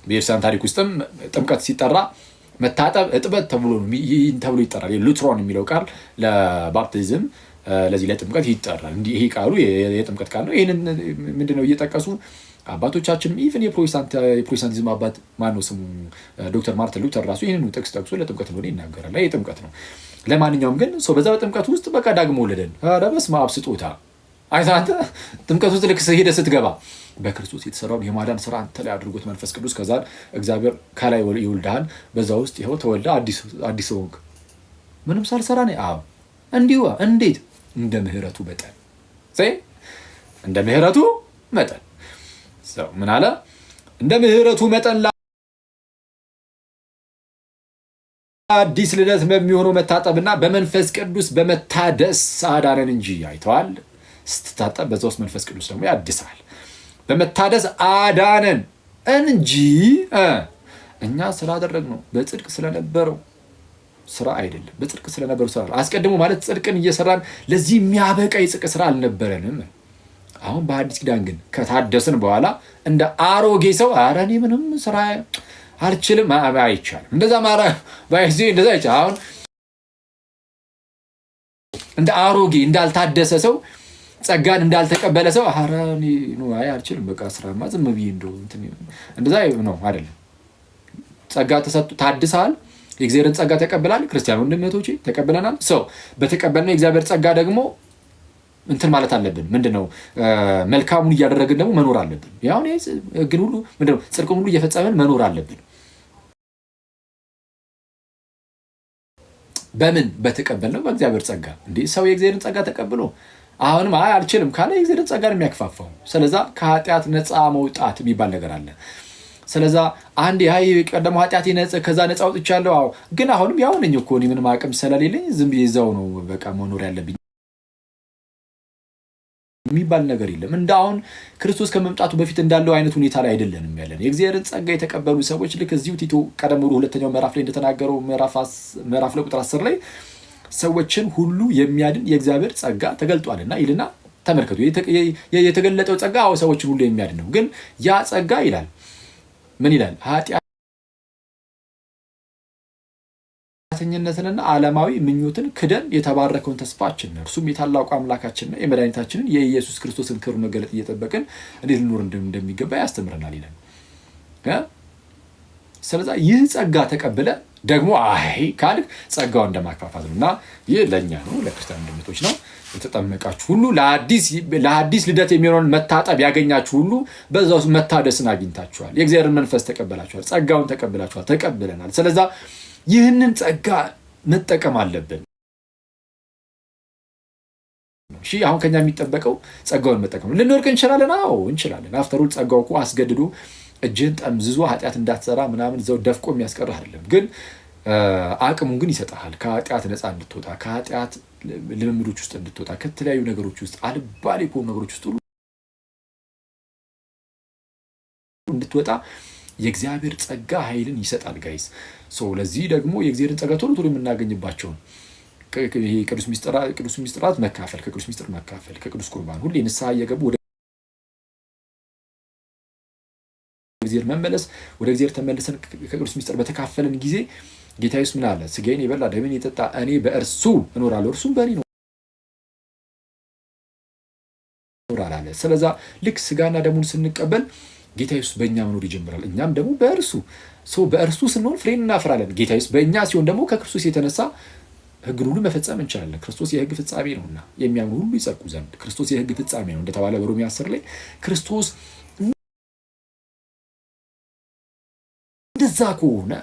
በኤርሳን ታሪክ ውስጥም ጥምቀት ሲጠራ መታጠብ እጥበት ተብሎ ይጠራል። ሉትሮን የሚለው ቃል ለባፕቲዝም ለዚህ ለጥምቀት ይጠራል። እንዲህ ይሄ ቃሉ የጥምቀት ቃል ነው። ይሄንን ምንድነው እየጠቀሱ አባቶቻችን ኢቭን የፕሮቴስታንቲዝም አባት ማነው ስሙ ዶክተር ማርቲን ሉተር ራሱ ይሄንን ጥቅስ ጠቅሶ ለጥምቀት እንደሆነ ይናገራል። ይሄ ጥምቀት ነው። ለማንኛውም ግን በዛ በጥምቀት ውስጥ በቃ ዳግሞ ወለደን። ኧረ በስመ አብ ስጦታ አይታንተ ጥምቀት ውስጥ ልክ ሄደህ ስትገባ በክርስቶስ የተሰራውን የማዳን ስራ አንተ ላይ አድርጎት መንፈስ ቅዱስ ከዛ እግዚአብሔር ከላይ ይወልድሃል። በዛ ውስጥ ይኸው ተወልደ አዲስ ሆንክ። ምንም ሳልሰራ ነው። አዎ እንዲሁ። እንዴት? እንደ ምህረቱ መጠን እንደ ምህረቱ መጠን ምን አለ? እንደ ምህረቱ መጠን አዲስ ልደት በሚሆነው መታጠብና በመንፈስ ቅዱስ በመታደስ አዳነን እንጂ። አይተዋል። ስትታጠብ በዛ ውስጥ መንፈስ ቅዱስ ደግሞ ያድሳል። በመታደስ አዳነን እንጂ እኛ ስላደረግነው በጽድቅ ስለነበረው ስራ አይደለም። በጽድቅ ስለነበረው ስራ አስቀድሞ ማለት ጽድቅን እየሰራን ለዚህ የሚያበቃ የጽድቅ ስራ አልነበረንም። አሁን በአዲስ ኪዳን ግን ከታደስን በኋላ እንደ አሮጌ ሰው ኧረ እኔ ምንም ስራ አልችልም አይቻልም። እንደዛ እንደዛ አይቻልም። አሁን እንደ አሮጌ እንዳልታደሰ ሰው ጸጋን እንዳልተቀበለ ሰው ኧረ እኔ አልችልም በቃ ስራማ ዝም ብዬ እንደዛ ነው አይደለም። ጸጋ ተሰጥቶ ታድሰሃል። የእግዚአብሔርን ጸጋ ተቀብላል። ክርስቲያን ወንድሞቼ ተቀብለናል። በተቀበልነው የእግዚአብሔር ጸጋ ደግሞ እንትን ማለት አለብን። ምንድነው? መልካሙን እያደረግን ደግሞ መኖር አለብን። ያው ግን ሁሉ ምንድነው? ጽድቅን ሁሉ እየፈጸመን መኖር አለብን። በምን? በተቀበልነው በእግዚአብሔር ጸጋ። እንዴ ሰው የእግዚአብሔርን ጸጋ ተቀብሎ አሁንም አልችልም ካለ የእግዚአብሔርን ጸጋ ነው የሚያክፋፋው። ስለዛ ከኃጢአት ነፃ መውጣት የሚባል ነገር አለ። ስለዛ አንድ ቀደም ኃጢአት ከዛ ነፃ አውጥቻለሁ። አዎ ግን አሁንም ያው ነኝ እኮ እኔ ምንም አቅም ስለሌለኝ ዝም ብዬ እዛው ነው በቃ መኖር ያለብኝ የሚባል ነገር የለም። እንደ አሁን ክርስቶስ ከመምጣቱ በፊት እንዳለው አይነት ሁኔታ ላይ አይደለንም ያለን። የእግዚአብሔርን ጸጋ የተቀበሉ ሰዎች ልክ እዚሁ ቲቶ ቀደም ብሎ ሁለተኛው ምዕራፍ ላይ እንደተናገረው ምዕራፍ ላይ ቁጥር 10 ላይ ሰዎችን ሁሉ የሚያድን የእግዚአብሔር ጸጋ ተገልጧልና ይልና ተመልከቱ። የተገለጠው ጸጋ ሰዎችን ሁሉ የሚያድን ነው። ግን ያ ጸጋ ይላል ምን ይላል? ኃጢአተኝነትንና ዓለማዊ ምኞትን ክደን የተባረከውን ተስፋችን እርሱም የታላቁ አምላካችንና የመድኃኒታችንን የኢየሱስ ክርስቶስን ክብር መገለጥ እየጠበቅን እንዴት ልኖር እንደሚገባ ያስተምረናል ይላል። ስለዛ ይህ ጸጋ ተቀብለ ደግሞ ካልክ ጸጋው እንደማክፋፋት ነው። እና ይህ ለእኛ ነው፣ ለክርስቲያን ወንድሞች ነው። የተጠመቃችሁ ሁሉ ለአዲስ ልደት የሚሆነውን መታጠብ ያገኛችሁ ሁሉ በዛ ውስጥ መታደስን አግኝታችኋል። የእግዚአብሔርን መንፈስ ተቀበላችኋል። ጸጋውን ተቀብላችኋል። ተቀብለናል። ስለዛ ይህንን ጸጋ መጠቀም አለብን። እሺ አሁን ከኛ የሚጠበቀው ጸጋውን መጠቀም ነው። ልንወድቅ እንችላለን። አዎ እንችላለን። አፍተሩ ጸጋው እኮ አስገድዶ እጅን ጠምዝዞ ኃጢአት እንዳትሰራ ምናምን ዘው ደፍቆ የሚያስቀርህ አይደለም። ግን አቅሙን ግን ይሰጣል። ከኃጢአት ነፃ እንድትወጣ፣ ከኃጢአት ልምምዶች ውስጥ እንድትወጣ፣ ከተለያዩ ነገሮች ውስጥ አልባሌ ከሆኑ ነገሮች ውስጥ ሁሉ እንድትወጣ የእግዚአብሔር ጸጋ ኃይልን ይሰጣል ጋይስ። ለዚህ ደግሞ የእግዚአብሔርን ጸጋ ቶሎ ቶሎ የምናገኝባቸውን ቅዱስ ሚስጥራት መካፈል፣ ከቅዱስ ሚስጥር መካፈል፣ ከቅዱስ ቁርባን ሁሌ ንስሐ እየገቡ ወደ እግዚአብሔር መመለስ፣ ወደ እግዚአብሔር ተመልሰን ከቅዱስ ሚስጥር በተካፈልን ጊዜ ጌታ ኢየሱስ ምን አለ? ስጋዬን የበላ ደሜን የጠጣ እኔ በእርሱ እኖራለሁ እርሱም በእኔ ይኖራል አለ። ስለዛ ልክ ስጋና ደሙን ስንቀበል ጌታ ኢየሱስ በእኛ መኖር ይጀምራል። እኛም ደግሞ በእርሱ ስንሆን ፍሬን እናፈራለን። ጌታ ኢየሱስ በእኛ ሲሆን ደግሞ ከክርስቶስ የተነሳ ሕግን ሁሉ መፈጸም እንችላለን። ክርስቶስ የሕግ ፍጻሜ ነውና የሚያምኑ ሁሉ ይጸድቁ ዘንድ ክርስቶስ የሕግ ፍጻሜ ነው እንደተባለ በሮሜ 10 ላይ ክርስቶስ እንደዛ ከሆነ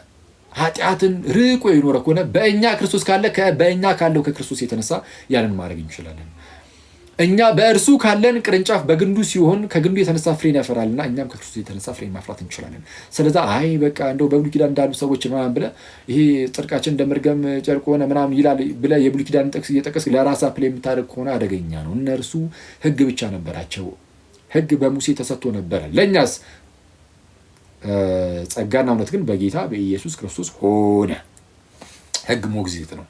ኃጢአትን ርቆ የኖረ ከሆነ በእኛ ክርስቶስ ካለ በእኛ ካለው ከክርስቶስ የተነሳ ያንን ማድረግ እንችላለን። እኛ በእርሱ ካለን ቅርንጫፍ በግንዱ ሲሆን ከግንዱ የተነሳ ፍሬን ያፈራልና እኛም ከክርስቶስ የተነሳ ፍሬን ማፍራት እንችላለን። ስለዛ በቃ እንደው በብሉይ ኪዳን እንዳሉ ሰዎች ምናምን ብለህ ይሄ ጽድቃችን እንደ መርገም ጨርቅ ሆነ ምናምን ይላል ብለህ የብሉይ ኪዳን ጥቅስ እየጠቀስክ ለራስህ አፕላይ የምታደርግ ከሆነ አደገኛ ነው። እነርሱ ሕግ ብቻ ነበራቸው። ሕግ በሙሴ ተሰጥቶ ነበረ። ለእኛስ ጸጋና እውነት ግን በጌታ በኢየሱስ ክርስቶስ ሆነ። ሕግ ሞግዚት ነው።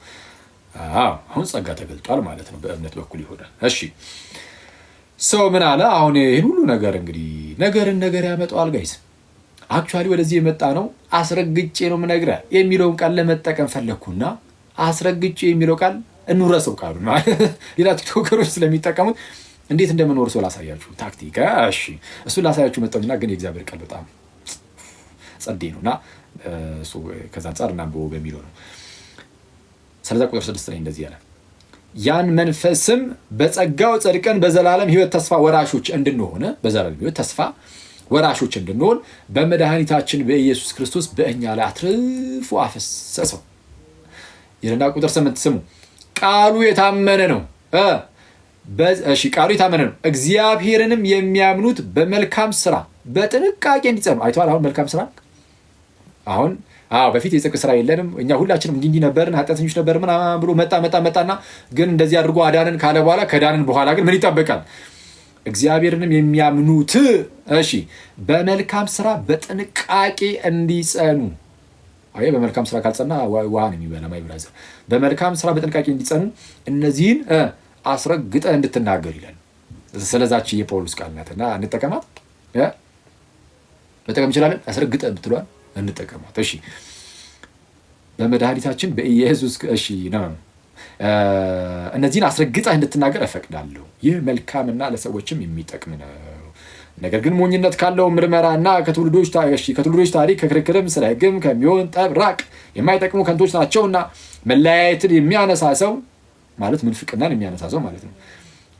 አሁን ጸጋ ተገልጧል ማለት ነው። በእምነት በኩል ይሆናል። እሺ ሰው ምን አለ? አሁን ይህን ሁሉ ነገር እንግዲህ ነገር ያመጣዋል ጋይስ። አክቹዋሊ ወደዚህ የመጣ ነው አስረግጬ ነው የምነግርህ የሚለውን ቃል ለመጠቀም ፈለግኩና አስረግጬ የሚለው ቃል እንውረሰው ቃሉ ሌላ ቲክቶከሮች ስለሚጠቀሙት እንዴት እንደምንወር ሰው ላሳያችሁ ታክቲክ። እሺ እሱን ላሳያችሁ መጣሁና ግን የእግዚአብሔር ቃል በጣም ጸዴ ነውና ከዛ አንጻር እናንብበው በሚለው ነው። ስለዛ ቁጥር 6 ላይ እንደዚህ ያለ ያን መንፈስም በጸጋው ጸድቀን በዘላለም ሕይወት ተስፋ ወራሾች እንድንሆን በመድኃኒታችን በኢየሱስ ክርስቶስ በእኛ ላይ አትርፎ አፈሰሰው ይልና ቁጥር 8 ስሙ። ቃሉ የታመነ ነው። ቃሉ የታመነ ነው፣ እግዚአብሔርንም የሚያምኑት በመልካም ስራ በጥንቃቄ እንዲጸኑ። አይተዋል። አሁን መልካም ስራ አሁን በፊት የጽድቅ ስራ የለንም እኛ ሁላችንም እንዲህ ነበርን፣ ኃጢአተኞች ነበርን ምናምን ብሎ መጣና ግን እንደዚህ አድርጎ አዳንን ካለ በኋላ ከዳንን በኋላ ግን ምን ይጠበቃል? እግዚአብሔርንም የሚያምኑት በመልካም ስራ በጥንቃቄ እንዲጸኑ። በመልካም ስራ ካልጸና ውሃ ነው የሚበላ ማይ ብራዘር። በመልካም ስራ በጥንቃቄ እንዲጸኑ እነዚህን አስረግጠ እንድትናገር ይላል። ስለዛች የጳውሎስ ቃል ናትና እንጠቀማት። መጠቀም እንችላለን። አስረግጠ ብትሏል እንጠቀማት። በመድኃኒታችን በኢየሱስ ነው። እነዚህን አስረግጠህ እንድትናገር እፈቅዳለሁ። ይህ መልካምና ለሰዎችም የሚጠቅም ነው። ነገር ግን ሞኝነት ካለው ምርመራ እና ከትውልዶች ታሪክ ከክርክርም ስለ ሕግም ከሚሆን ጠብ ራቅ። የማይጠቅሙ ከንቶች ናቸውና መለያየትን የሚያነሳ ሰው ማለት ምንፍቅናን የሚያነሳ ሰው ማለት ነው።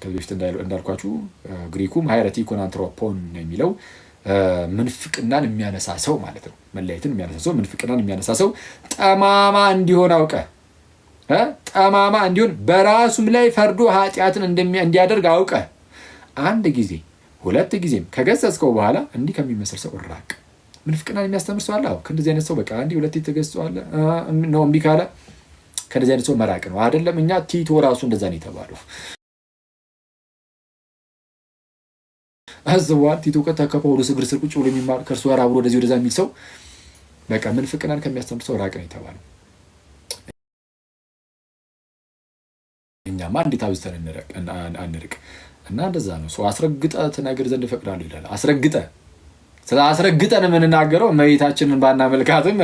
ከዚህ በፊት እንዳልኳችሁ ግሪኩም ሃይረቲኩን አንትሮፖን ነው የሚለው ምንፍቅናን የሚያነሳ ሰው ማለት ነው። መለያየትን የሚያነሳ ሰው፣ ምንፍቅናን የሚያነሳ ሰው ጠማማ እንዲሆን ጠማማ እንዲሆን በራሱም ላይ ፈርዶ ኃጢአትን እንዲያደርግ አውቀ አንድ ጊዜ ሁለት ጊዜም ከገሰጽከው በኋላ እንዲህ ከሚመስል ሰው ራቅ። ምንፍቅናን የሚያስተምር ሰው አለ። ከእንደዚህ አይነት ሰው በቃ አንዴ ሁለቴ ተገስጸዋል ነው እምቢ ካለ ከእንደዚህ አይነት ሰው መራቅ ነው። አይደለም እኛ ቲቶ ራሱ እንደዛ ነው የተባለው። አዝዋል ቲቶ ከጳውሎስ እግር ስር ቁጭ ብሎ የሚማር ከእርሱ ጋር አብሮ ወደዚህ ወደዛ የሚል ሰው በቃ ምንፍቅናን ከሚያስተምር ሰው ራቅ ነው የተባለው። እኛማ እንዴት አብዝተን አንርቅ እና እንደዛ ነው። ሰው አስረግጠ ትነግር ዘንድ እፈቅዳለሁ ይላል። አስረግጠን የምንናገረው እመቤታችንን ባናመልካትም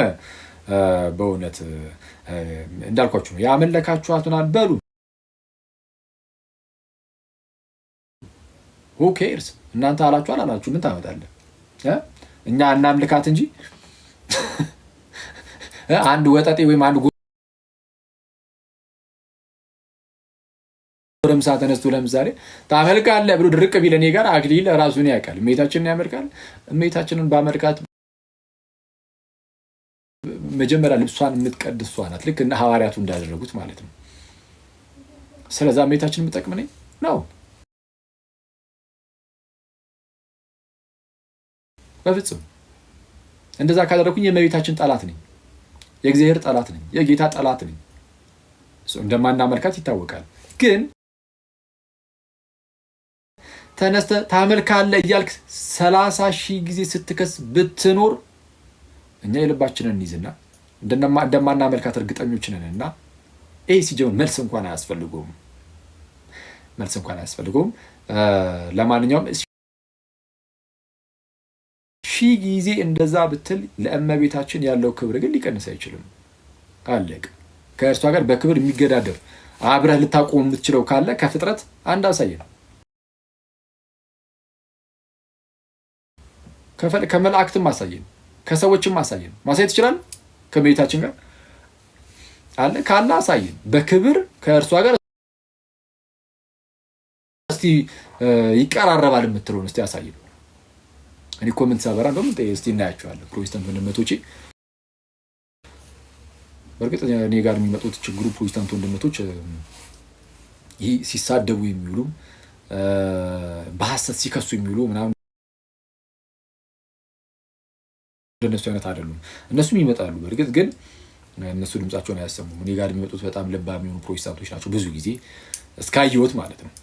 በእውነት እንዳልኳችሁ ነው። ያመለካችኋትን በሉ who cares እናንተ አላችሁ አላላችሁ ምን ታመጣለህ? እኛ እናምልካት እንጂ አንድ ወጠጤ ወይም አንድ ጎረምሳ ተነስቶ ለምሳሌ ታመልካለህ ብሎ ድርቅ ቢል እኔ ጋር አክሊል ራሱን ያውቃል። እመቤታችንን ያመልካል። እመቤታችንን ባመልካት መጀመሪያ ልብሷን የምትቀድስ እሷ ናት። ልክ እንደ ሐዋርያቱ እንዳደረጉት ማለት ነው። ስለዛ እመቤታችንን የምጠቅም ነኝ ነው በፍጹም። እንደዛ ካደረኩኝ የእመቤታችን ጠላት ነኝ። የእግዚአብሔር ጠላት ነኝ፣ የጌታ ጠላት ነኝ። እንደማናመልካት ይታወቃል። ግን ተነስተህ ታመልካለህ እያልክ 30,000 ጊዜ ስትከስ ብትኖር እኛ የልባችንን እንይዝና እንደማናመልካት እርግጠኞች ነን። እና ይህ ሲጀምር መልስ እንኳን አያስፈልገውም። ለማንኛውም 1000 ጊዜ እንደዛ ብትል ለእመቤታችን ያለው ክብር ግን ሊቀንስ አይችልም። አለቅ ከእርሷ ጋር በክብር የሚገዳደር አብረህ ልታቆም የምትችለው ካለ ከፍጥረት አንድ አሳየን፣ ከመላእክትም አሳየን፣ ከሰዎችም አሳየን። ማሳየት ይችላል ከእመቤታችን ጋር አለ ካለ አሳየን። በክብር ከእርሷ ጋር እስቲ ይቀራረባል የምትለውን እስቲ አሳየን። እኔ ኮሜንት ሳበራ እንደውም እስቲ እናያቸዋለን ፕሮቴስታንት ወንድሞቼ። በእርግጥ እኔ ጋር የሚመጡት ችግሩ ፕሮቴስታንት ወንድሞች ይህ ሲሳደቡ የሚውሉ በሐሰት ሲከሱ የሚውሉ ምናምን እንደነሱ አይነት አይደሉም። እነሱም ይመጣሉ በእርግጥ ግን እነሱ ድምጻቸውን አያሰሙም። እኔ ጋር የሚመጡት በጣም ልባ የሚሆኑ ፕሮቴስታንቶች ናቸው፣ ብዙ ጊዜ እስካየሁት ማለት ነው።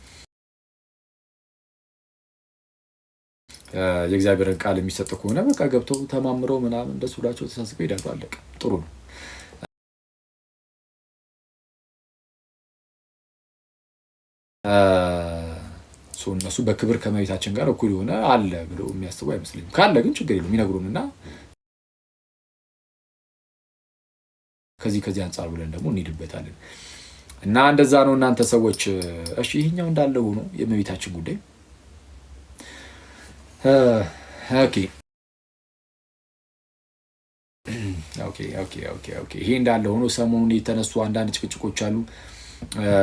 የእግዚአብሔርን ቃል የሚሰጥ ከሆነ በቃ ገብተው ተማምረው ምናምን እንደሱ ብላቸው ተሳስበው ይሄዳሉ። አለቀ። ጥሩ ነው። እነሱ በክብር ከእመቤታችን ጋር እኩል የሆነ አለ ብለው የሚያስቡ አይመስለኝም። ካለ ግን ችግር የለውም ይነግሩንና ከዚህ አንጻር ብለን ደግሞ እንሄድበታለን። እና እንደዛ ነው እናንተ ሰዎች። እሺ ይሄኛው እንዳለ ሆኖ የእመቤታችን ጉዳይ ኦኬ ይሄ እንዳለ ሆኖ ሰሞኑን የተነሱ አንዳንድ ጭቅጭቆች አሉ።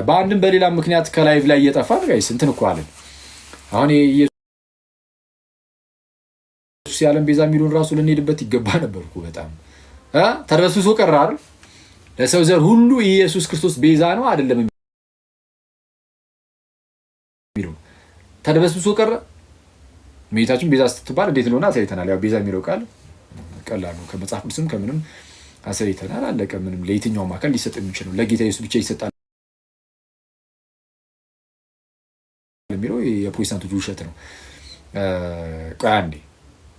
በአንድም በሌላ ምክንያት ከላይቭ ላይ እየጠፋ ጋይስ እንትን እኮ አለን። አሁን ኢየሱስ የዓለም ቤዛ የሚሉን ራሱ ልንሄድበት ይገባ ነበር እኮ። በጣም ተርበስብሶ ቀረ አይደል? ለሰው ዘር ሁሉ ኢየሱስ ክርስቶስ ቤዛ ነው አይደለም የሚለው ተርበስብሶ ቀረ። እመቤታችን ቤዛ ስትባል እንዴት እንደሆነ አሳይተናል። ያው ቤዛ የሚለው ቃል ቀላል ነው፣ ከመጽሐፍ ቅዱስም ከምንም አሳይተናል። አለቀ። ምንም ለየትኛውም አካል ሊሰጥ የሚችለው ለጌታ ኢየሱስ ብቻ ይሰጣል የሚለው የፕሮቴስታንቶች ውሸት ነው። ቆይ አንዴ፣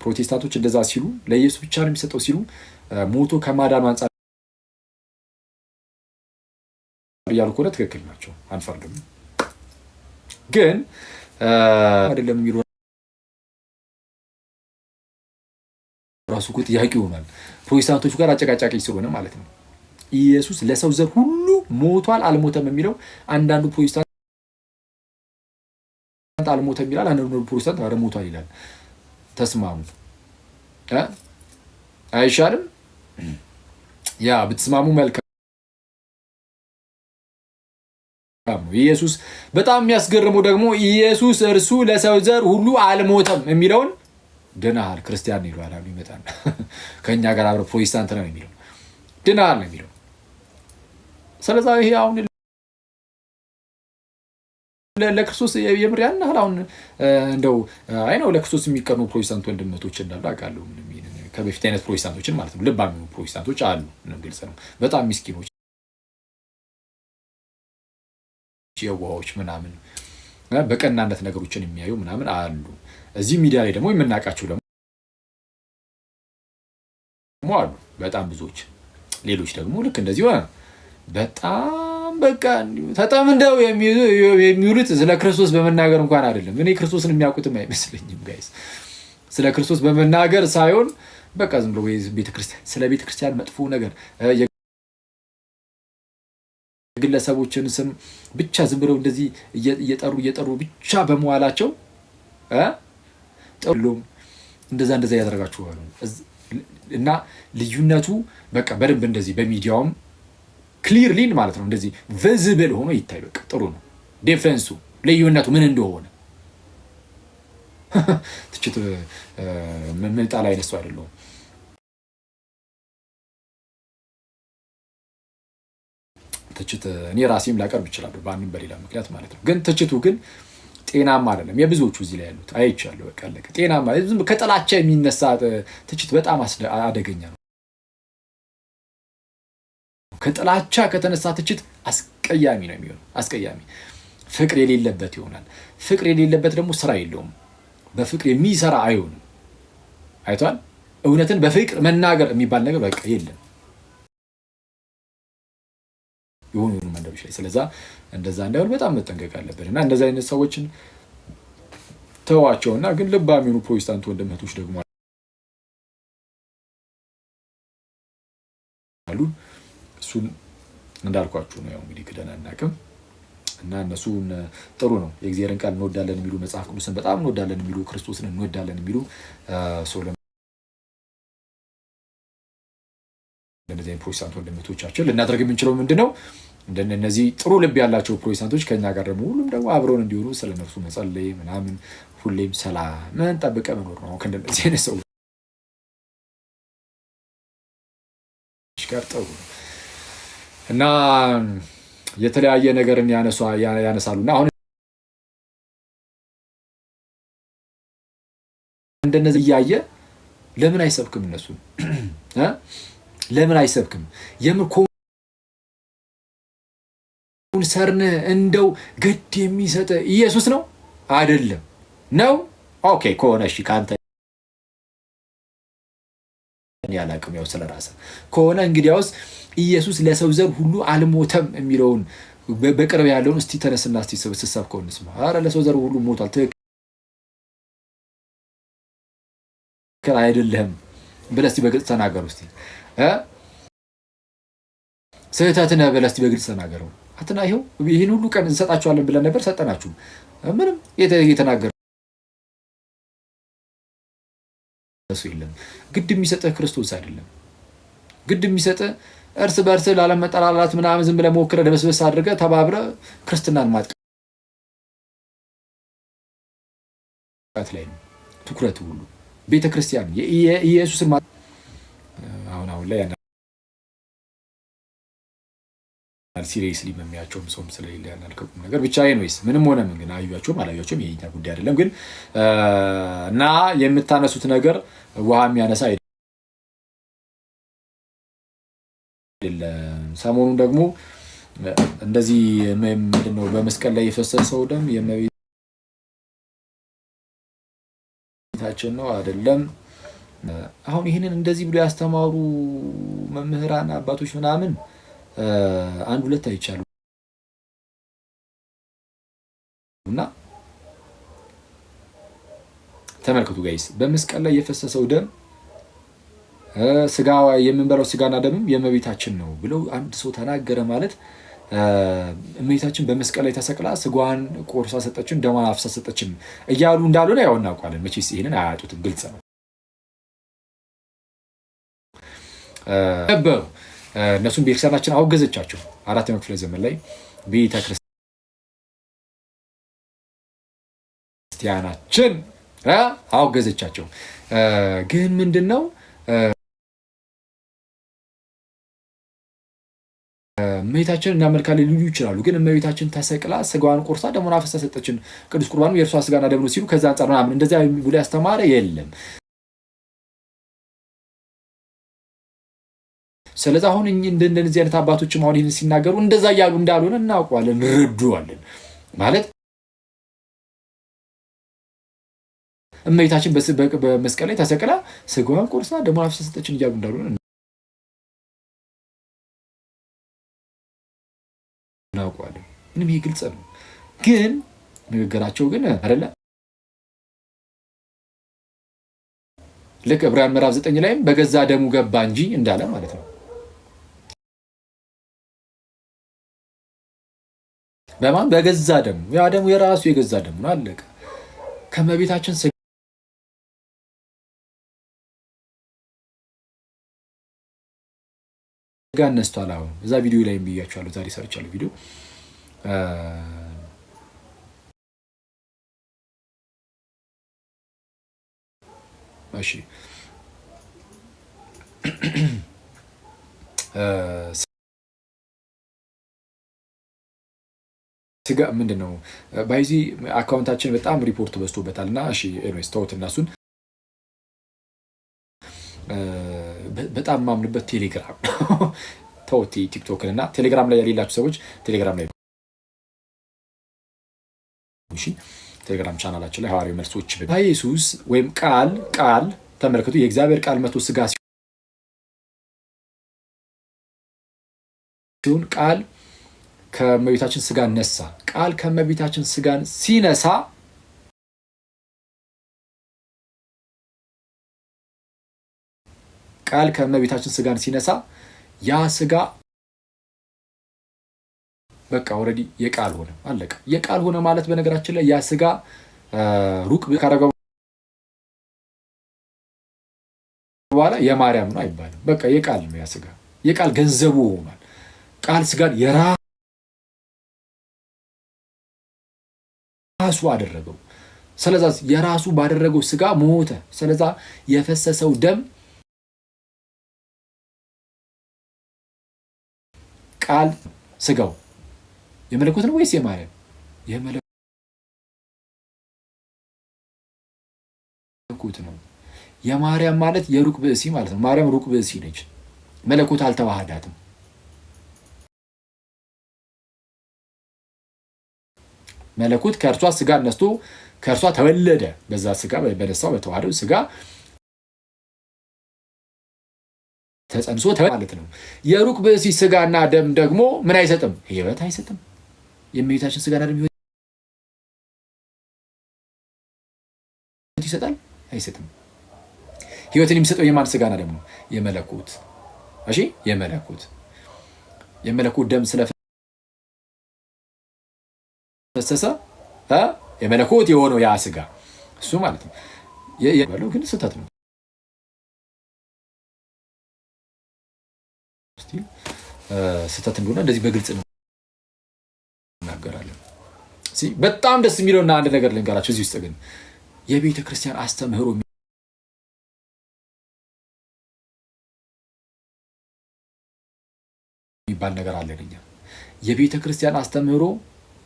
ፕሮቴስታንቶች እንደዛ ሲሉ ለኢየሱስ ብቻ ነው የሚሰጠው ሲሉ ሞቶ ከማዳኑ አንጻር እያሉ ከሆነ ትክክል ናቸው፣ አንፈርድም። ግን አይደለም የሚለው ራሱ እኮ ጥያቄ ይሆናል። ፕሮቴስታንቶቹ ጋር አጨቃጫቂ ስለሆነ ማለት ነው። ኢየሱስ ለሰው ዘር ሁሉ ሞቷል አልሞተም የሚለው አንዳንዱ ፕሮቴስታንት አልሞተም ይላል፣ አንዳንዱ ፕሮቴስታንት አረ ሞቷል ይላል። ተስማሙ አይሻልም? ያ ብትስማሙ መልካም ነው። ኢየሱስ በጣም የሚያስገርመው ደግሞ ኢየሱስ እርሱ ለሰው ዘር ሁሉ አልሞተም የሚለውን ድናሃል ክርስቲያን ይሏል። አሁን ይመጣል ከኛ ጋር አብረ ፕሮቴስታንት ነው የሚለው ድናሃል ነው የሚለው። ስለዚህ ይሄ አሁን ለክርስቶስ የምር ያን ያህል አሁን እንደው አይ ነው ለክርስቶስ የሚቀኑ ፕሮቴስታንት ወንድሞች እንዳሉ አውቃለሁ። ከበፊት አይነት ፕሮቴስታንቶችን ማለት ነው። ልባም ፕሮቴስታንቶች አሉ፣ ምንም ግልጽ ነው። በጣም ምስኪኖች የዋሆች ምናምን በቀናነት ነገሮችን የሚያዩ ምናምን አሉ። እዚህ ሚዲያ ላይ ደግሞ የምናውቃቸው ደግሞ አሉ በጣም ብዙዎች። ሌሎች ደግሞ ልክ እንደዚህ ሆነ በጣም በቃ ተጠምደው የሚውሉት ስለ ክርስቶስ በመናገር እንኳን አይደለም። እኔ ክርስቶስን የሚያውቁትም አይመስለኝም ጋይስ። ስለ ክርስቶስ በመናገር ሳይሆን በቃ ዝም ብሎ ቤተክርስቲያን ስለ ቤተክርስቲያን መጥፎ ነገር የግለሰቦችን ስም ብቻ ዝም ብለው እንደዚህ እየጠሩ ብቻ በመዋላቸው ጥሉም እንደዛ ያደረጋችሁ እና ልዩነቱ በቃ በደንብ እንደዚህ በሚዲያውም ክሊርሊ ማለት ነው እንደዚህ ቪዚብል ሆኖ ይታይ። በቃ ጥሩ ነው ዲፍረንሱ ልዩነቱ ምን እንደሆነ። ትችት ምን ጣላ አይነሱ አይደለም። ትችት እኔ ራሴም ላቀርብ እችላለሁ በአንድም በሌላ ምክንያት ማለት ነው። ግን ትችቱ ግን ጤናማ አይደለም። የብዙዎቹ እዚህ ላይ ያሉት አይቻለሁ። በቃ ለከ ጤናማ ከጥላቻ የሚነሳ ትችት በጣም አደገኛ ነው። ከጥላቻ ከተነሳ ትችት አስቀያሚ ነው የሚሆነው። አስቀያሚ ፍቅር የሌለበት ይሆናል። ፍቅር የሌለበት ደግሞ ስራ የለውም። በፍቅር የሚሰራ አይሆንም። አይቷል። እውነትን በፍቅር መናገር የሚባል ነገር በቃ የለም የሆኑ መንደሮች ላይ። ስለዛ እንደዛ እንዳይሆን በጣም መጠንቀቅ አለብን እና እንደዛ አይነት ሰዎችን ተዋቸውና ግን ልባም የሆኑ ፕሮቴስታንት ወንድሞች ደግሞ አሉ። እሱን እንዳልኳችሁ ነው። ያው እንግዲህ ክደን አናውቅም እና እነሱን ጥሩ ነው። የእግዚአብሔርን ቃል እንወዳለን የሚሉ መጽሐፍ ቅዱስን በጣም እንወዳለን የሚሉ ክርስቶስን እንወዳለን የሚሉ እንደነዚህ ፕሮቴስታንት ወንድሞቻችን ልናደርግ የምንችለው ምንድነው? እንደነዚህ ጥሩ ልብ ያላቸው ፕሮቴስታንቶች ከኛ ጋር ደግሞ ሁሉም ደግሞ አብረውን እንዲሆኑ ስለነርሱ መጸለይ ምናምን ሁሌም ሰላምን ጠብቀ መኖር ነው። ከእንደነዚህ አይነት ሰዎች ጋር ጥሩ ነው እና የተለያየ ነገርን ያነሳሉና አሁን እንደነዚህ እያየ ለምን አይሰብክም? እነሱ ለምን አይሰብክም? የምርኮንሰርን እንደው ግድ የሚሰጥ ኢየሱስ ነው አይደለም ነው? ኦኬ ከሆነ እሺ ካንተ ያላቅም ያው ስለራስህ ከሆነ እንግዲያውስ ኢየሱስ ለሰው ዘር ሁሉ አልሞተም የሚለውን በቅርብ ያለውን እስቲ ተነስና እስቲ ሰብስበው እንስማ። አረ ለሰው ዘር ሁሉ ሞቷል። ትክክል አይደለም ብለህ እስቲ በግልጽ ተናገሩ። እስቲ ስህተትን ብለህ እስቲ በግልጽ ተናገሩ። አትና ይሄን ሁሉ ቀን እንሰጣችኋለን ብለን ነበር፣ ሰጠናችሁ። ምንም የተናገረ እሱ የለም። ግድ የሚሰጥህ ክርስቶስ አይደለም። ግድ የሚሰጥህ እርስ በርስ ላለመጠላላት ምናምን ዝም ብለህ ሞክረህ ደበስበስ አድርገህ ተባብረህ ክርስትናን ማጥቃት ላይ ነው ትኩረት ሁሉ ቤተክርስቲያን የኢየሱስን አሁን ላይ ሲሪየስሊ የሚያቸውም ሰውም ስለሌለ ያናልከቁም ነገር ብቻ ወይስ ምንም ሆነ ምን ግን አዩያቸውም አላዩያቸውም የኛ ጉዳይ አይደለም። ግን እና የምታነሱት ነገር ውሃ የሚያነሳ አይደለም። ሰሞኑን ደግሞ እንደዚህ ምንድነው በመስቀል ላይ የፈሰሰው ደም የእመቤታችን ነው አይደለም። አሁን ይህንን እንደዚህ ብሎ ያስተማሩ መምህራን አባቶች ምናምን አንድ ሁለት አይቻሉ እና ተመልከቱ ጋይስ፣ በመስቀል ላይ የፈሰሰው ደም ስጋ የምንበላው ስጋና ደምም የእመቤታችን ነው ብለው አንድ ሰው ተናገረ ማለት እመቤታችን በመስቀል ላይ ተሰቅላ ስጋዋን ቆርሳ ሰጠችን፣ ደሟን አፍሳ ሰጠችን እያሉ እንዳልሆነ ያው እናውቃለን። መቼስ ይሄንን አያጡትም፣ ግልጽ ነው ነበሩ። እነሱም ቤተክርስቲያናችን አወገዘቻቸው። 4ኛው ክፍለ ዘመን ላይ ቤተክርስቲያናችን አወገዘቻቸው። ግን ምንድነው እመቤታችን እናመልካለን ሊሉ ይችላሉ። ግን እመቤታችን ተሰቅላ ስጋዋን ቆርሳ ደሙን አፍሳ ሰጠችን፣ ቅዱስ ቁርባኑ የእርሷ ስጋና ደም ነው ሲሉ ከዛ አንጻር ምናምን እንደዚያ ብሎ ያስተማረ የለም። ስለዚህ አሁን እንደዚህ አይነት አባቶችም አሁን ይህን ሲናገሩ እንደዛ እያሉ እንዳልሆነ እናውቀዋለን፣ እንረዳዋለን። ማለት እመቤታችን በመስቀል ላይ ተሰቅላ ስጋዋን ቆርሳ ደሙን አፍሳ ሰጠችን እያሉ እንዳልሆነ እናውቀዋለን። ምንም ይሄ ግልጽ ነው። ግን ንግግራቸው ግን አይደለ ልክ ዕብራውያን ምዕራፍ 9 ላይም በገዛ ደሙ ገባ እንጂ እንዳለ ማለት ነው። በማን በገዛ ደሙ? ያ ደሙ የራሱ የገዛ ደሙ ነው። አለቀ። ከመቤታችን ስጋ ነስቷል። አሁን እዛ ቪዲዮ ላይ ብያችኋለሁ። ዛሬ ሰርቻለሁ ቪዲዮ እሺ ስጋ ምንድነው? ባይዚ አካውንታችን በጣም ሪፖርት በዝቶበታልና እሺ ኤኒዌይስ ተውት። እናሱን በጣም ማምንበት ቴሌግራም ተውት ቲክቶክን እና ቴሌግራም ላይ የሌላችሁ ሰዎች ቴሌግራም ላይ እሺ ቴሌግራም ቻናላችን ላይ ሐዋርያዊ መልሶች ኢየሱስ ወይም ቃል ተመልከቱ የእግዚአብሔር ቃል መጥቶ ስጋ ሲሆን ቃል ከመቤታችን ስጋን ነሳ። ቃል ከመቤታችን ስጋን ሲነሳ ቃል ከመቤታችን ስጋን ሲነሳ ያ ስጋ በቃ ኦልሬዲ የቃል ሆነ፣ አለቀ። የቃል ሆነ ማለት በነገራችን ላይ ያ ስጋ ሩቅ ካረገው በኋላ የማርያም ነው አይባልም። በቃ የቃል ነው ያ ስጋ፣ የቃል ገንዘቡ ሆኗል። ቃል ስጋን የራሱ አደረገው። ስለዛ የራሱ ባደረገው ስጋ ሞተ። ስለዛ የፈሰሰው ደም ቃል ስጋው የመለኮት ነው ወይስ የማርያም? የመለኮት ነው። የማርያም ማለት የሩቅ ብእሲ ማለት ነው። ማርያም ሩቅ ብእሲ ነች። መለኮት አልተዋሃዳትም። መለኮት ከእርሷ ስጋ ነስቶ ከእርሷ ተወለደ። በዛ ስጋ በነሳው በተዋሃደው ስጋ ተጸንሶ ማለት ነው። የሩቅ ብእሲ ስጋና ደም ደግሞ ምን አይሰጥም? ሕይወት አይሰጥም። የእመቤታችን ስጋና ደም ሕይወት ይሰጣል? አይሰጥም። ሕይወትን የሚሰጠው የማን ስጋና ደም ነው? የመለኮት። እሺ የመለኮት ደም ስለፈሰሰ የመለኮት የሆነው ያ ስጋ እሱ ማለት ነው። ግን ስህተት ነው። ስህተት እንደሆነ እንደዚህ በግልጽ ነው እናገራለን። በጣም ደስ የሚለውና አንድ ነገር ልንገራችሁ እዚህ ውስጥ ግን የቤተ ክርስቲያን አስተምህሮ የሚባል ነገር አለን እኛ። የቤተ ክርስቲያን አስተምህሮ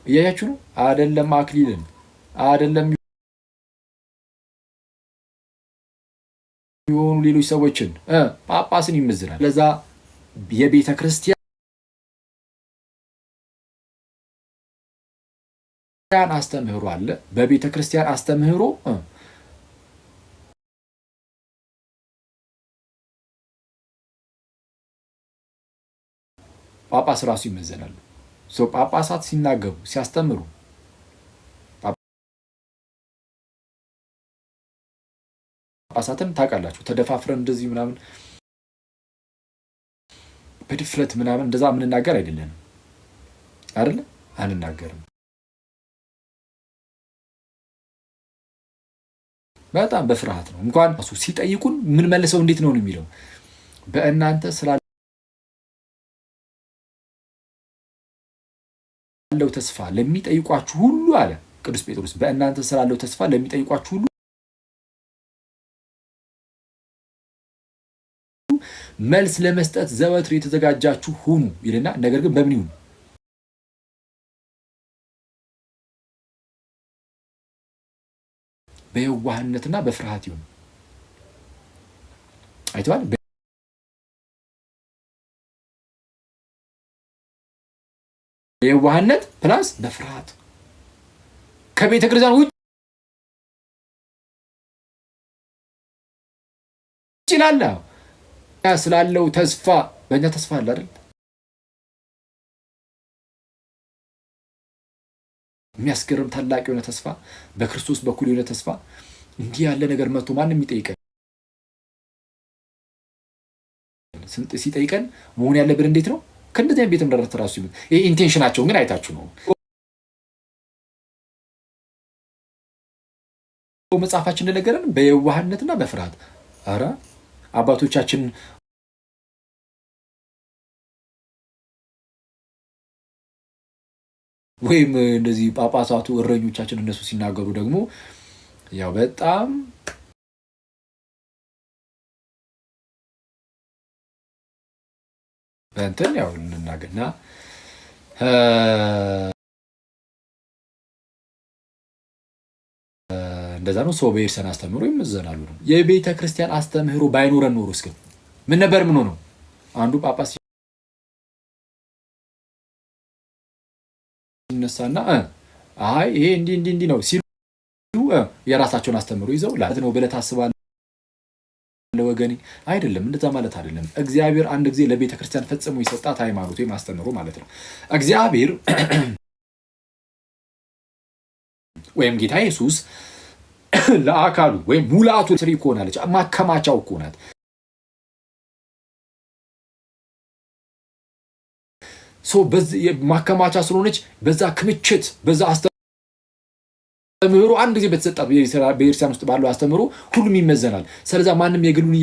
እያያችሁ ነው አይደለም? አክሊልን አይደለም የሆኑ ሌሎች ሰዎችን ጳጳስን ይመዝናል። ለዛ የቤተ ክርስቲያን አስተምህሮ አለ። በቤተ ክርስቲያን አስተምህሮ ጳጳስ ራሱ ይመዘናሉ። ጳጳሳት ሲናገሩ ሲያስተምሩ ጳጳሳትን ታውቃላችሁ፣ ተደፋፍረን እንደዚህ ምናምን በድፍረት ምናምን እንደዛ የምንናገር አይደለንም አይደለ? አንናገርም። በጣም በፍርሃት ነው። እንኳን እሱ ሲጠይቁን ምን መልሰው እንዴት ነው የሚለው በእናንተ ስላለው ተስፋ ለሚጠይቋችሁ ሁሉ አለ ቅዱስ ጴጥሮስ። በእናንተ ስላለው ተስፋ ለሚጠይቋችሁ ሁሉ መልስ ለመስጠት ዘወትር የተዘጋጃችሁ ሁኑ ይልና፣ ነገር ግን በምን ይሁን? በየዋህነትና በፍርሃት ይሁን። አይተዋል። በየዋህነት ፕላስ በፍርሃት ከቤተ ክርስቲያን ውጭ ይላል ስላለው ተስፋ። በእኛ ተስፋ አለ አይደል? የሚያስገርም ታላቅ የሆነ ተስፋ፣ በክርስቶስ በኩል የሆነ ተስፋ። እንዲህ ያለ ነገር መጥቶ ማንም የሚጠይቀን ሲጠይቀን መሆን ያለብን እንዴት ነው? ከእንደዚህ ቤተ ምድረት ራሱ ይሁን። ይሄ ኢንቴንሽናቸውን ግን አይታችሁ ነው መጽሐፋችን እንደነገረን በየዋህነትና በፍርሃት። ኧረ አባቶቻችን ወይም እንደዚህ ጳጳሳቱ እረኞቻችን እነሱ ሲናገሩ ደግሞ ያው በጣም በእንትን ያው እንናገርና እንደዛ ነው። ሰው በኤርሰን አስተምህሮ ይመዘናሉ ነው። የቤተ ክርስቲያን አስተምህሮ ባይኖረን ኖሮ እስከ ምን ነበር? ምን ሆነው አንዱ ጳጳስ ይነሳና አይ ይሄ እንዲህ ነው ሲሉ የራሳቸውን አስተምሮ ይዘው ላት ነው ብለህ ታስባለህ ለወገኔ አይደለም። እንደዛ ማለት አይደለም። እግዚአብሔር አንድ ጊዜ ለቤተ ክርስቲያን ፈጽሞ የሰጣት ሃይማኖት ወይ ማስተምሮ ማለት ነው። እግዚአብሔር ወይም ጌታ ኢየሱስ ለአካሉ ወይም ሙላቱ ስሪ ኮናለች ማከማቻው ኮናት በዚህ ማከማቻ ስለሆነች በዛ ክምችት በዛ አስተምሮ አንድ ጊዜ በተሰጣ በኢየሩሳሌም ውስጥ ባለው አስተምሮ ሁሉም ይመዘናል። ስለዛ ማንም የግሉን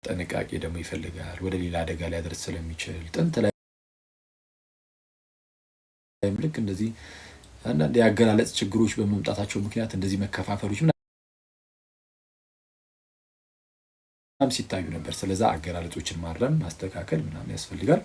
ጥንቃቄ ደግሞ ይፈልጋል። ወደ ሌላ አደጋ ሊያደርስ ስለሚችል ጥንት ላይ ልክ እንደዚህ አንዳንድ ያገላለጽ ችግሮች በመምጣታቸው ምክንያት እንደዚህ መከፋፈሎች ምናምን ሲታዩ ነበር። ስለዛ አገላለጾችን ማረም ማስተካከል ምናምን ያስፈልጋል።